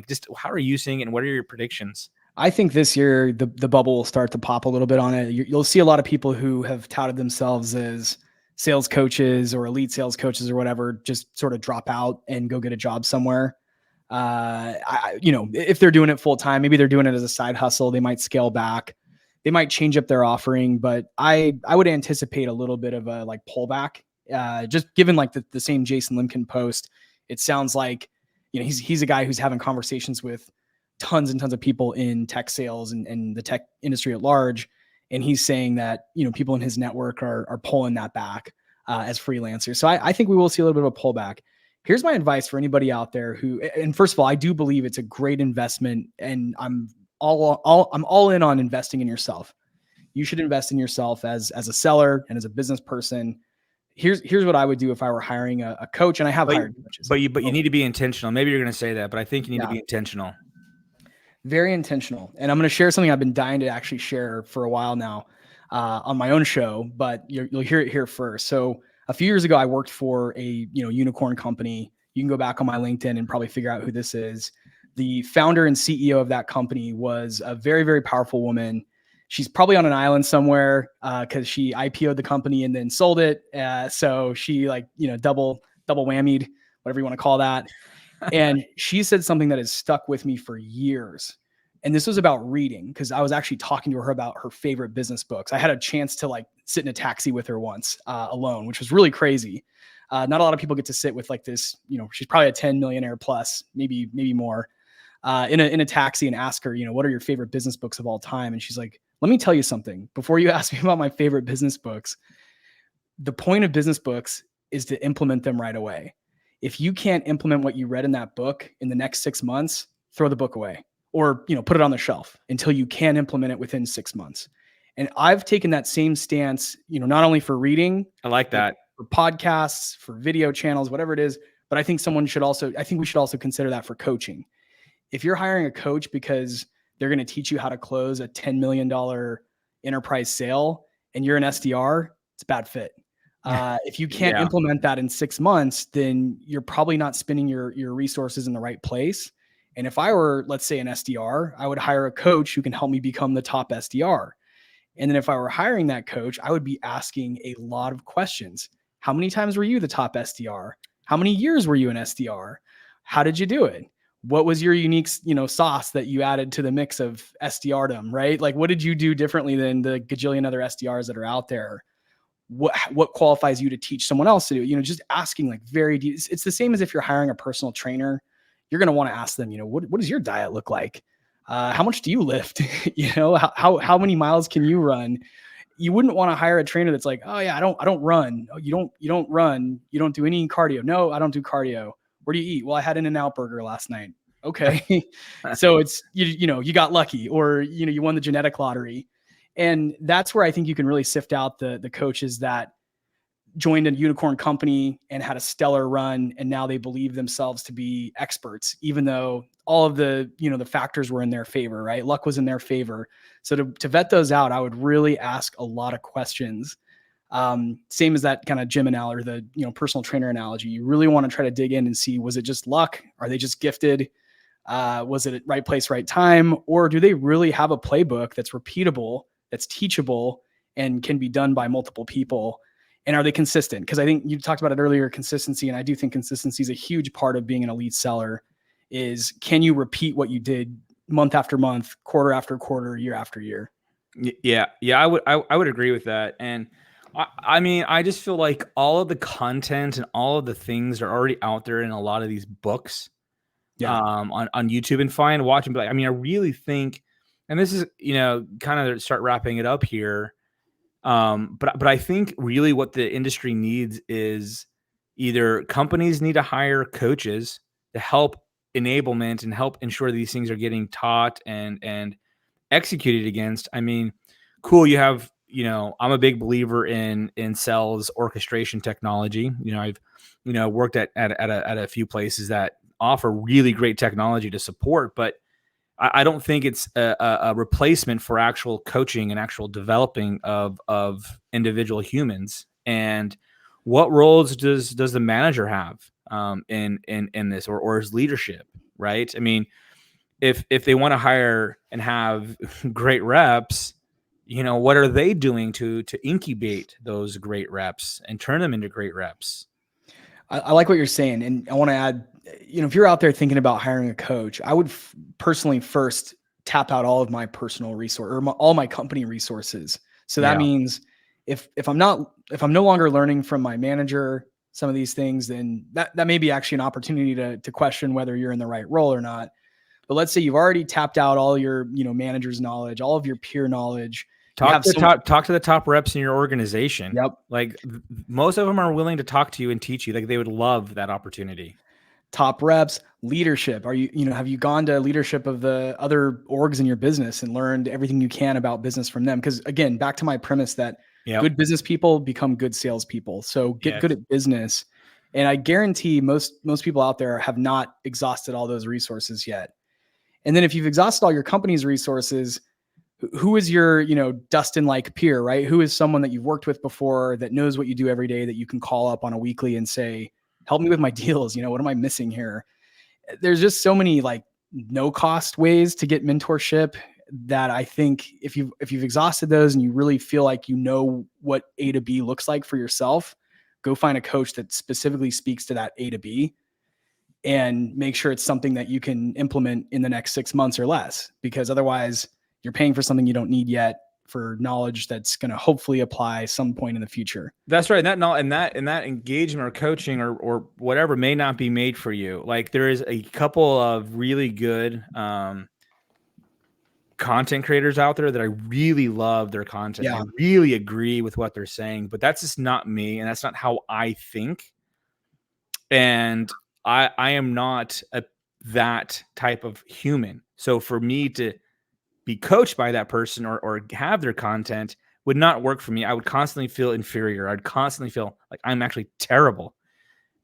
Just how are you seeing it, and what are your predictions? I think this year the bubble will start to pop a little bit on it. You'll see a lot of people who have touted themselves as sales coaches or elite sales coaches or whatever, just sort of drop out and go get a job somewhere. If they're doing it full time, maybe they're doing it as a side hustle. They might scale back. They might change up their offering, but I would anticipate a little bit of a pullback. Just given the same Jason Limkin post, it sounds like he's a guy who's having conversations with tons and tons of people in tech sales and the tech industry at large, and he's saying that people in his network are pulling that back as freelancers. So I think we will see a little bit of a pullback. Here's my advice for anybody out there who, and first of all, I do believe it's a great investment, and I'm all in on investing in yourself. You should invest in yourself as a seller and as a business person. Here's what I would do if I were hiring a coach, and I have hired coaches. But you need to be intentional. Maybe you're going to say that, but I think you need to be intentional. Very intentional. And I'm going to share something I've been dying to actually share for a while now on my own show, but you'll hear it here first. So a few years ago, I worked for a unicorn company. You can go back on my LinkedIn and probably figure out who this is. The founder and CEO of that company was a very, very powerful woman. She's probably on an island somewhere because she IPO'd the company and then sold it. So she double whammied, whatever you want to call that. And she said something that has stuck with me for years. And this was about reading, because I was actually talking to her about her favorite business books. I had a chance to sit in a taxi with her once alone, which was really crazy. Not a lot of people get to sit with this, she's probably a 10 millionaire plus, maybe more, in a taxi, and ask her, what are your favorite business books of all time? And she's like, let me tell you something. Before you ask me about my favorite business books, the point of business books is to implement them right away. If you can't implement what you read in that book in the next 6 months, throw the book away, or put it on the shelf until you can implement it within 6 months. And I've taken that same stance, not only for reading, I like that, for podcasts, for video channels, whatever it is, but I think we should also consider that for coaching. If you're hiring a coach because they're going to teach you how to close a $10 million enterprise sale and you're an SDR, it's a bad fit. If you can't implement that in 6 months, then you're probably not spending your resources in the right place. And if I were, let's say, an SDR, I would hire a coach who can help me become the top SDR. And then if I were hiring that coach, I would be asking a lot of questions. How many times were you the top SDR? How many years were you an SDR? How did you do it? What was your unique, sauce that you added to the mix of SDRdom, right? What did you do differently than the gajillion other SDRs that are out there? What qualifies you to teach someone else to do? Just asking very deep. It's the same as if you're hiring a personal trainer. You're going to want to ask them, what does your diet look like? How much do you lift? How many miles can you run? You wouldn't want to hire a trainer that's like, oh yeah, I don't run. Oh, you don't run. You don't do any cardio. No, I don't do cardio. Where do you eat? Well, I had an In-N-Out burger last night. Okay. So it's, you got lucky, or, you won the genetic lottery. And that's where I think you can really sift out the coaches that joined a unicorn company and had a stellar run, and now they believe themselves to be experts, even though all of the factors were in their favor, right? Luck was in their favor. So to vet those out, I would really ask a lot of questions. Same as that kind of gym analogy, or the personal trainer analogy. You really want to try to dig in and see, was it just luck? Are they just gifted? Was it at right place, right time? Or do they really have a playbook that's repeatable, that's teachable, and can be done by multiple people? And are they consistent? Because I think you talked about it earlier, consistency. And I do think consistency is a huge part of being an elite seller. Is, can you repeat what you did month after month, quarter after quarter, year after year? Yeah. I would agree with that. And I mean, I just feel like all of the content and all of the things are already out there in a lot of these books, on YouTube, and watch them. But I mean, I really think, and this is, kind of start wrapping it up here. But I think really what the industry needs is either companies need to hire coaches to help enablement and help ensure these things are getting taught and executed against. I mean, cool. You have, I'm a big believer in sales orchestration technology. I've, worked at a few places that offer really great technology to support, but I don't think it's a replacement for actual coaching and actual developing of individual humans. And what roles does the manager have in this, or his leadership, right? I mean, if they want to hire and have great reps, what are they doing to incubate those great reps and turn them into great reps? I like what you're saying. And I want to add, if you're out there thinking about hiring a coach, I would personally first tap out all of my personal resource, or all my company resources. So that means if I'm no longer learning from my manager some of these things, then that may be actually an opportunity to question whether you're in the right role or not. But let's say you've already tapped out all your, manager's knowledge, all of your peer knowledge. Talk to the top reps in your organization. Yep. Like most of them are willing to talk to you and teach you. Like they would love that opportunity. Top reps, leadership. Have you gone to leadership of the other orgs in your business and learned everything you can about business from them? Because again, back to my premise that good business people become good salespeople. So get good at business. And I guarantee most people out there have not exhausted all those resources yet. And then if you've exhausted all your company's resources, who is your, Dustin like peer, right? Who is someone that you've worked with before that knows what you do every day that you can call up on a weekly and say, help me with my deals. What am I missing here? There's just so many like no cost ways to get mentorship that I think if you've exhausted those and you really feel like you know what A to B looks like for yourself, go find a coach that specifically speaks to that A to B and make sure it's something that you can implement in the next 6 months or less, because otherwise you're paying for something you don't need yet for knowledge that's going to hopefully apply some point in the future. That's right. And that engagement or coaching or whatever may not be made for you. Like there is a couple of really good content creators out there that I really love their content. I really agree with what they're saying, but that's just not me. And that's not how I think. And I am not that type of human. So for me to be coached by that person or have their content would not work for me. I would constantly feel inferior. I'd constantly feel like I'm actually terrible.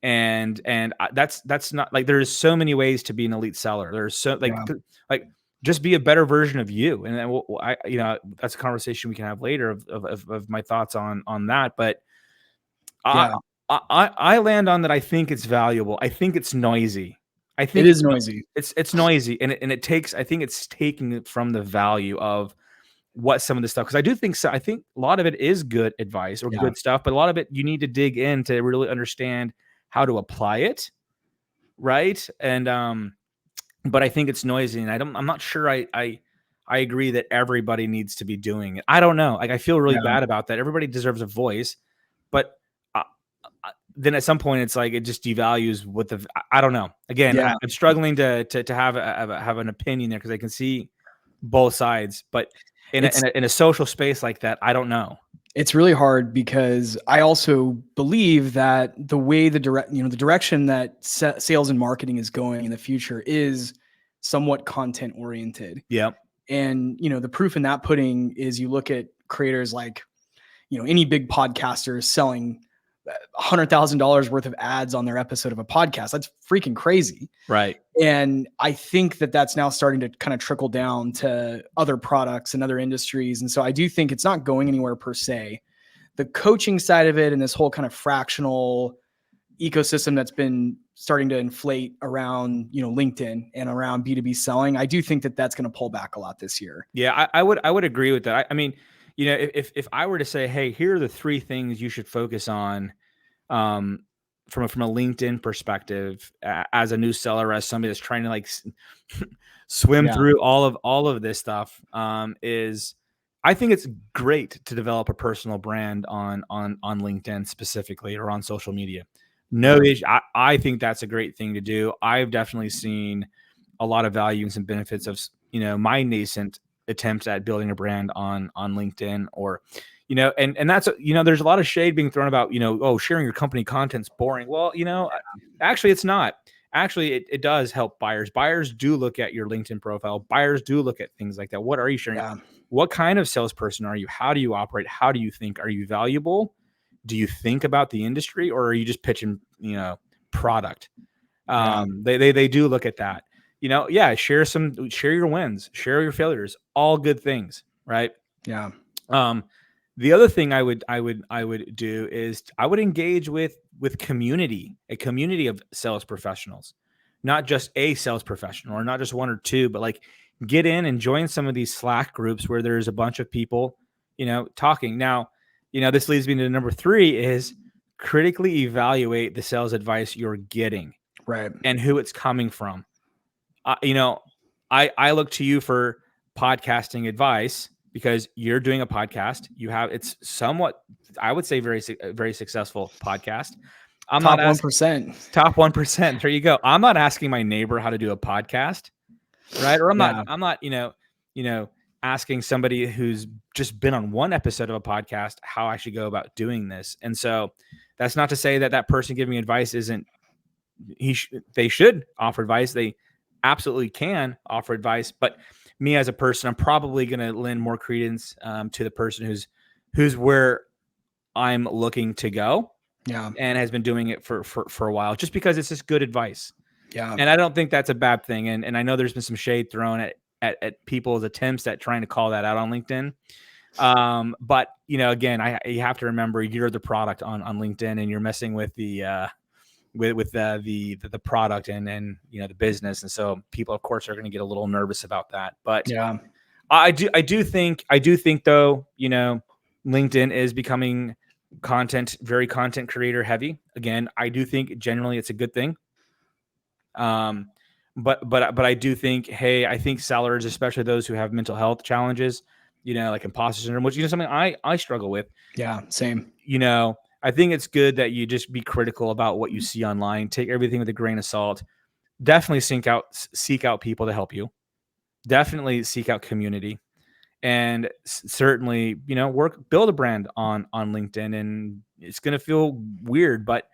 And that's not like, there's so many ways to be an elite seller. There's so like just be a better version of you. And then that's a conversation we can have later of my thoughts on that. But I land on that. I think it's valuable. I think it's noisy. I think it is noisy. It's noisy, and it takes. I think it's taking it from the value of what some of this stuff. Because I do think so. I think a lot of it is good advice or good stuff, but a lot of it you need to dig in to really understand how to apply it, right? And but I think it's noisy, and I'm not sure. I agree that everybody needs to be doing it. I don't know. Like I feel really bad about that. Everybody deserves a voice, but then at some point it's like it just devalues what I don't know. Again, I'm struggling to have an opinion there because I can see both sides, but in a social space like that, I don't know. It's really hard because I also believe that the way the direction that sales and marketing is going in the future is somewhat content oriented. Yeah. And the proof in that pudding is you look at creators like any big podcaster selling $100,000 worth of ads on their episode of a podcast. That's freaking crazy. Right. And I think that that's now starting to kind of trickle down to other products and other industries. And so I do think it's not going anywhere per se. The coaching side of it and this whole kind of fractional ecosystem that's been starting to inflate around, LinkedIn and around B2B selling. I do think that that's going to pull back a lot this year. Yeah, I would agree with that. I mean, if I were to say, hey, here are the 3 things you should focus on from a LinkedIn perspective as a new seller, as somebody that's trying to like swim through all of this stuff, is I think it's great to develop a personal brand on LinkedIn specifically or on social media. No issue. I think that's a great thing to do. I've definitely seen a lot of value and some benefits of my nascent attempts at building a brand on LinkedIn or, and that's, there's a lot of shade being thrown about, sharing your company content's boring. Well, actually it's not. Actually, it does help buyers. Buyers do look at your LinkedIn profile. Buyers do look at things like that. What are you sharing? Yeah. What kind of salesperson are you? How do you operate? How do you think? Are you valuable? Do you think about the industry, or are you just pitching, product? They do look at that. Share your wins, share your failures, all good things, right? Yeah. The other thing I would do is I would engage with community, a community of sales professionals, not just a sales professional or not just 1 or 2, but like get in and join some of these Slack groups where there's a bunch of people, talking. Now, this leads me to number 3 is critically evaluate the sales advice you're getting, right, and who it's coming from. I look to you for podcasting advice because you're doing a podcast. It's somewhat, I would say, very, very successful podcast. I'm top 1%. Top 1%. There you go. I'm not asking my neighbor how to do a podcast, right? Or I'm not, asking somebody who's just been on one episode of a podcast how I should go about doing this. And so that's not to say that that person giving advice isn't, they should offer advice. They absolutely can offer advice. But me as a person, I'm probably going to lend more credence to the person who's where I'm looking to go. Yeah. And has been doing it for a while, just because it's just good advice. Yeah. And I don't think that's a bad thing. And I know there's been some shade thrown at people's attempts at trying to call that out on LinkedIn. But again, you have to remember you're the product on LinkedIn, and you're messing with the the product and the business. And so people, of course, are going to get a little nervous about that. But yeah, I do think though, LinkedIn is becoming very content creator heavy. Again, I do think generally it's a good thing. But I do think, hey, I think sellers, especially those who have mental health challenges, like imposter syndrome, which something I struggle with. Yeah, same. I think it's good that you just be critical about what you see online. Take everything with a grain of salt. Definitely seek out people to help you. Definitely seek out community, and certainly build a brand on LinkedIn. And it's gonna feel weird, but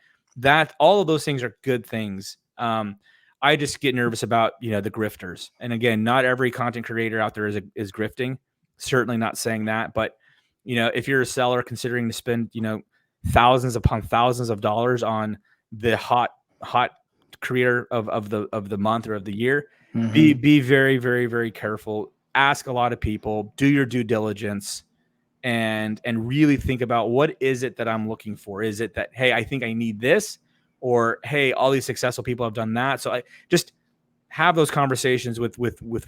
all of those things are good things. I just get nervous about the grifters. And again, not every content creator out there is grifting. Certainly not saying that, but if you're a seller considering to spend thousands upon thousands of dollars on the hot creator of the month or of the year, be very, very, very careful. Ask a lot of people, do your due diligence, and really think about, what is it that I'm looking for? Is it that, hey, I think I need this, or hey, all these successful people have done that? So I just have those conversations with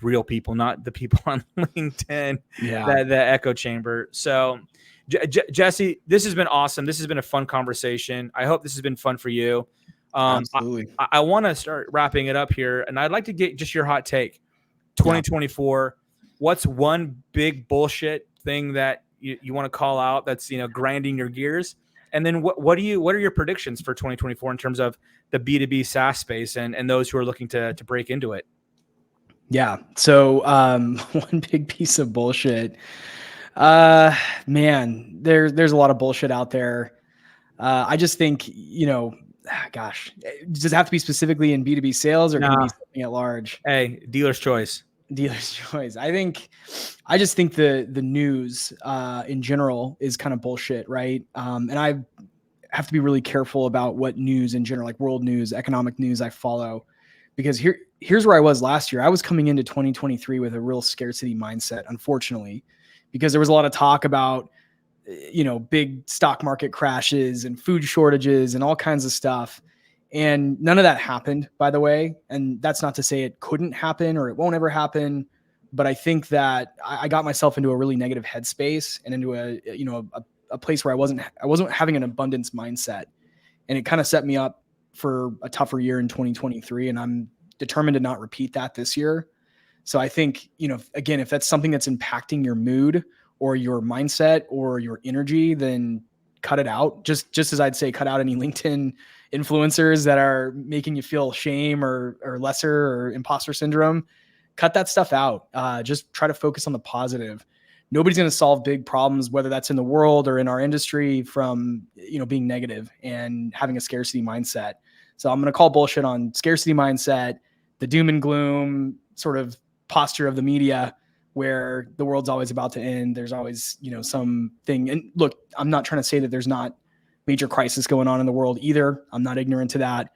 real people, not the people on LinkedIn, the echo chamber. So Jesse, this has been awesome. This has been a fun conversation. I hope this has been fun for you. Absolutely. I want to start wrapping it up here, and I'd like to get just your hot take. 2024, what's one big bullshit thing that you want to call out that's grinding your gears? And then what are your predictions for 2024 in terms of the B2B SaaS space and those who are looking to break into it? Yeah. So one big piece of bullshit. Man, there's a lot of bullshit out there. I just think, gosh, does it have to be specifically in B2B sales, or can it be something at large? Hey, dealer's choice. Dealer's choice. I just think the news in general is kind of bullshit, right? And I have to be really careful about what news in general, like world news, economic news, I follow, because here's where I was last year. I was coming into 2023 with a real scarcity mindset, unfortunately, because there was a lot of talk about big stock market crashes and food shortages and all kinds of stuff. And none of that happened, by the way. And that's not to say it couldn't happen or it won't ever happen. But I think that I got myself into a really negative headspace and into a place where I wasn't having an abundance mindset. And it kind of set me up for a tougher year in 2023. And I'm determined to not repeat that this year. So I think, again, if that's something that's impacting your mood or your mindset or your energy, then cut it out. Just as I'd say, cut out any LinkedIn influencers that are making you feel shame or lesser or imposter syndrome. Cut that stuff out. Just try to focus on the positive. Nobody's going to solve big problems, whether that's in the world or in our industry, from being negative and having a scarcity mindset. So I'm going to call bullshit on scarcity mindset, the doom and gloom sort of posture of the media, where the world's always about to end. There's always something. And look, I'm not trying to say that there's not major crisis going on in the world either. I'm not ignorant to that,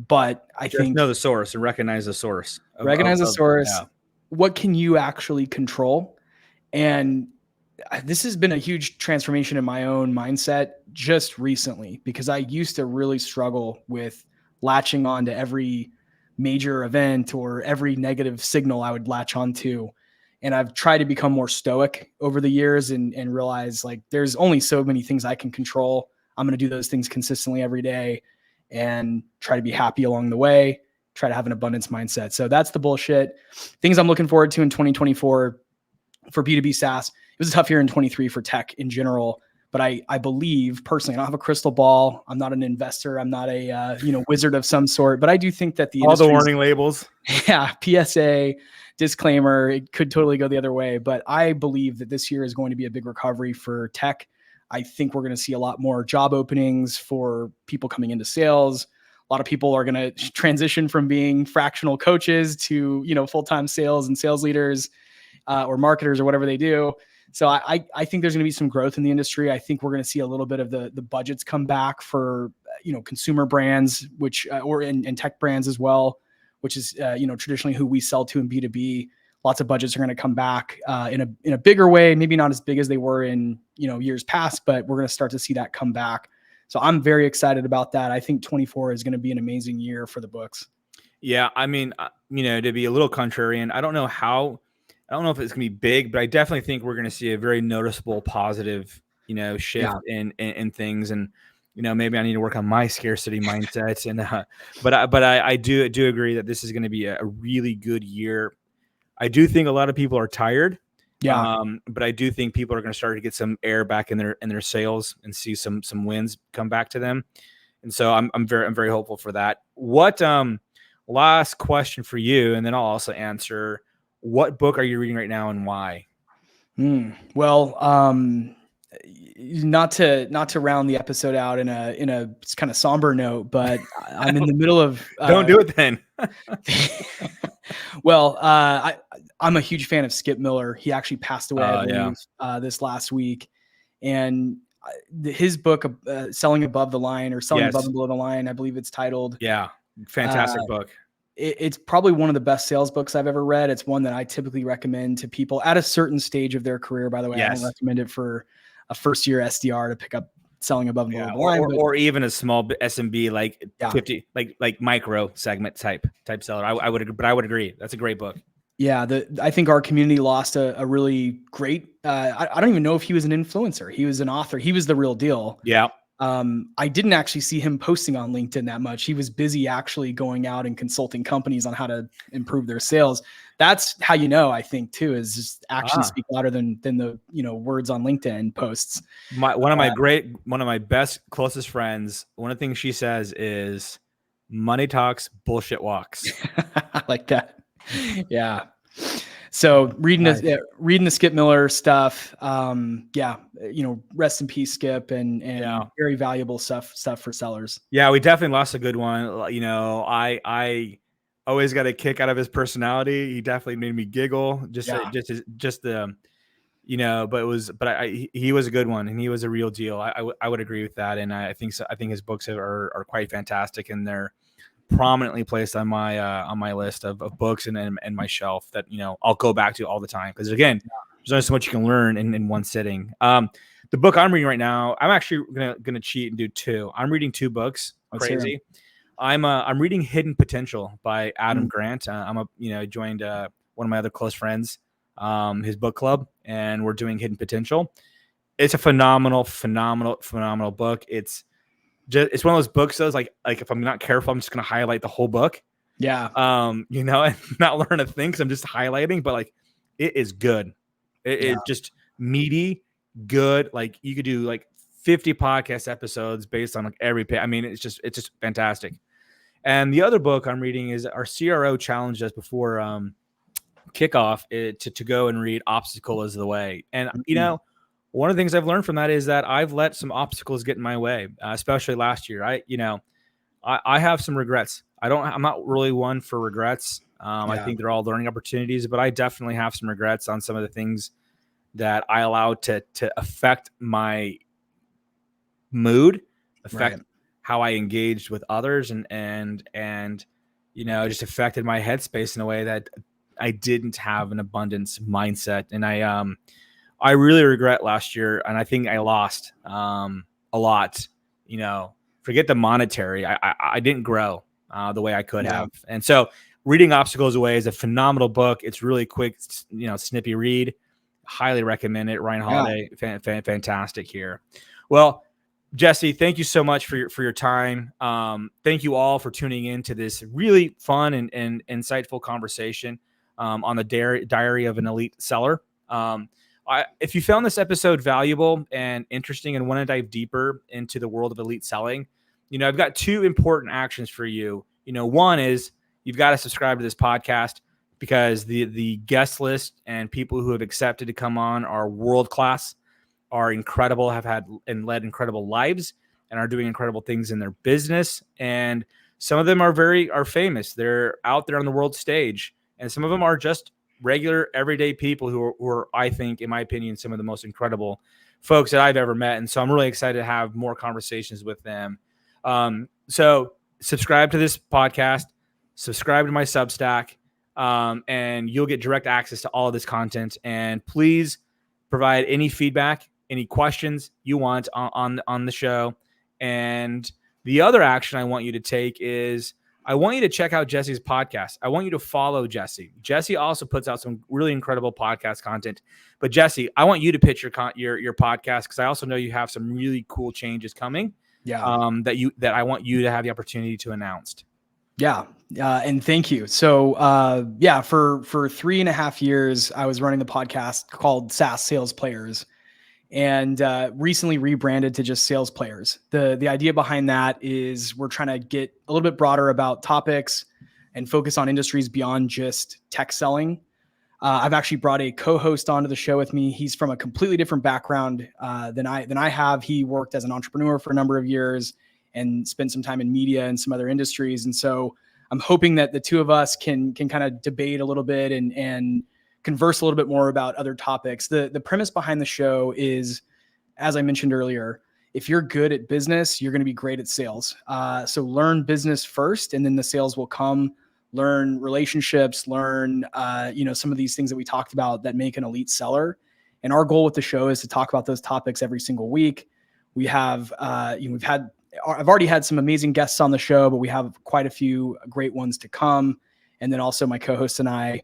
but I think know the source and recognize the source. Recognize the source. Yeah. What can you actually control? And this has been a huge transformation in my own mindset just recently, because I used to really struggle with latching on to every major event or every negative signal I would latch onto. And I've tried to become more stoic over the years and realize, like, there's only so many things I can control. I'm going to do those things consistently every day and try to be happy along the way, try to have an abundance mindset. So that's the bullshit. Things I'm looking forward to in 2024 for B2B SaaS. It was a tough year in 23 for tech in general, but I believe personally, I don't have a crystal ball. I'm not an investor. I'm not a wizard of some sort, but I do think that all the warning labels. Yeah. PSA, disclaimer, it could totally go the other way, but I believe that this year is going to be a big recovery for tech. I think we're going to see a lot more job openings for people coming into sales. A lot of people are going to transition from being fractional coaches to, full-time sales and sales leaders or marketers or whatever they do. So I think there's going to be some growth in the industry. I think we're going to see a little bit of the budgets come back for, consumer brands, which, or in tech brands as well, which is, traditionally who we sell to in B2B. Lots of budgets are going to come back in a bigger way, maybe not as big as they were in, years past, but we're going to start to see that come back. So I'm very excited about that. I think 24 is going to be an amazing year for the books. Yeah. I mean, to be a little contrarian, I don't know if it's going to be big, but I definitely think we're going to see a very noticeable positive, shift in things. And, maybe I need to work on my scarcity mindsets. And, but I do agree that this is going to be a really good year. I do think a lot of people are tired. Yeah. But I do think people are going to start to get some air back in their sales and see some wins come back to them. And so I'm very hopeful for that. What, last question for you, and then I'll also answer, what book are you reading right now and why? Well, not to round the episode out in a kind of somber note, but I'm in the middle of don't do it then. Well, I'm a huge fan of Skip Miller. He actually passed away, I believe, this last week, and his book, Selling Above the Line or Selling Above and Below the Line, I believe it's titled. Yeah, fantastic book. It's probably one of the best sales books I've ever read. It's one that I typically recommend to people at a certain stage of their career. By the way, I don't recommend it for a first-year SDR to pick up Selling Above and Below the Line, or even a small SMB like 50, like micro segment type seller. I would agree. That's a great book. Yeah, I think our community lost a really great. I don't even know if he was an influencer. He was an author. He was the real deal. Yeah. I didn't actually see him posting on LinkedIn that much. He was busy actually going out and consulting companies on how to improve their sales. That's how I think too, is just actions speak louder than the words on LinkedIn posts. One of my best closest friends, one of the things she says is, money talks, bullshit walks. I like that. Yeah. So reading the Skip Miller stuff, rest in peace, Skip, and very valuable stuff for sellers. Yeah, we definitely lost a good one. I always got a kick out of his personality. He definitely made me giggle. He was a good one, and he was a real deal. I would agree with that, and I think so. I think his books are quite fantastic, and they're prominently placed on my list of books and my shelf that I'll go back to all the time, because again, there's only so much you can learn in one sitting. The book I'm reading right now, I'm actually gonna cheat and do two. I'm reading two books. Crazy. I'm reading Hidden Potential by Adam Grant. Joined one of my other close friends, his book club, and we're doing Hidden Potential. It's a phenomenal book. It's one of those books though, like if I'm not careful, I'm just gonna highlight the whole book. Yeah. And not learn a thing because I'm just highlighting, but like it is good. It is just meaty, good. Like you could do like 50 podcast episodes based on like every page. I mean, it's just fantastic. And the other book I'm reading is, our CRO challenged us before kickoff to go and read Obstacle is the Way. And one of the things I've learned from that is that I've let some obstacles get in my way, especially last year. I have some regrets. I'm not really one for regrets. I think they're all learning opportunities, but I definitely have some regrets on some of the things that I allowed to affect my mood, affect how I engaged with others, and just affected my headspace in a way that I didn't have an abundance mindset. And I really regret last year, and I think I lost a lot. Forget the monetary. I didn't grow the way I could have. And so reading Obstacles Away is a phenomenal book. It's really quick, snippy read. Highly recommend it. Ryan Holiday, fantastic here. Well, Jesse, thank you so much for your time. Thank you all for tuning in to this really fun and insightful conversation on the Diary of an Elite Seller. If you found this episode valuable and interesting and want to dive deeper into the world of elite selling, I've got two important actions for you. One is you've got to subscribe to this podcast. because the guest list and people who have accepted to come on are world class, are incredible, have had and led incredible lives, and are doing incredible things in their business. And some of them are famous. They're out there on the world stage, and some of them are just regular, everyday people who are, I think, in my opinion, some of the most incredible folks that I've ever met. And so I'm really excited to have more conversations with them. So subscribe to this podcast, subscribe to my Substack, and you'll get direct access to all of this content. And please provide any feedback, any questions you want on the show. And the other action I want you to take is I want you to check out Jesse's podcast. I want you to follow Jesse. Jesse also puts out some really incredible podcast content. But Jesse, I want you to pitch your podcast, because I also know you have some really cool changes coming. Yeah. That I want you to have the opportunity to announce. Yeah. And thank you. So, for 3.5 years, I was running the podcast called SaaS Sales Players, and recently rebranded to just Sales Players. The idea behind that is we're trying to get a little bit broader about topics and focus on industries beyond just tech selling. I've actually brought a co-host onto the show with me. He's from a completely different background than I have. He worked as an entrepreneur for a number of years and spent some time in media and some other industries. And so I'm hoping that the two of us can kind of debate a little bit and converse a little bit more about other topics. The premise behind the show is, as I mentioned earlier, if you're good at business, you're going to be great at sales. So learn business first, and then the sales will come. Learn relationships, learn, some of these things that we talked about that make an elite seller. And our goal with the show is to talk about those topics every single week. We have, I've already had some amazing guests on the show, but we have quite a few great ones to come. And then also my co-host and I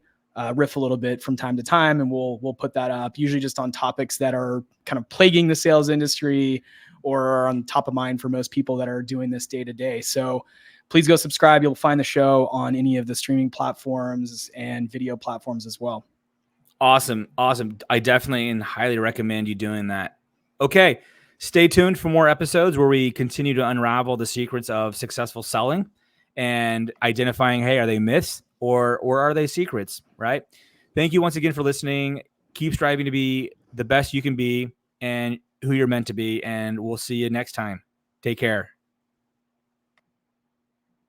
riff a little bit from time to time, and we'll put that up, usually just on topics that are kind of plaguing the sales industry or are on top of mind for most people that are doing this day to day. So please go subscribe. You'll find the show on any of the streaming platforms and video platforms as well. Awesome. I definitely and highly recommend you doing that. Okay. Stay tuned for more episodes where we continue to unravel the secrets of successful selling and identifying, hey, are they myths or are they secrets, right? Thank you once again for listening. Keep striving to be the best you can be and who you're meant to be. And we'll see you next time. Take care.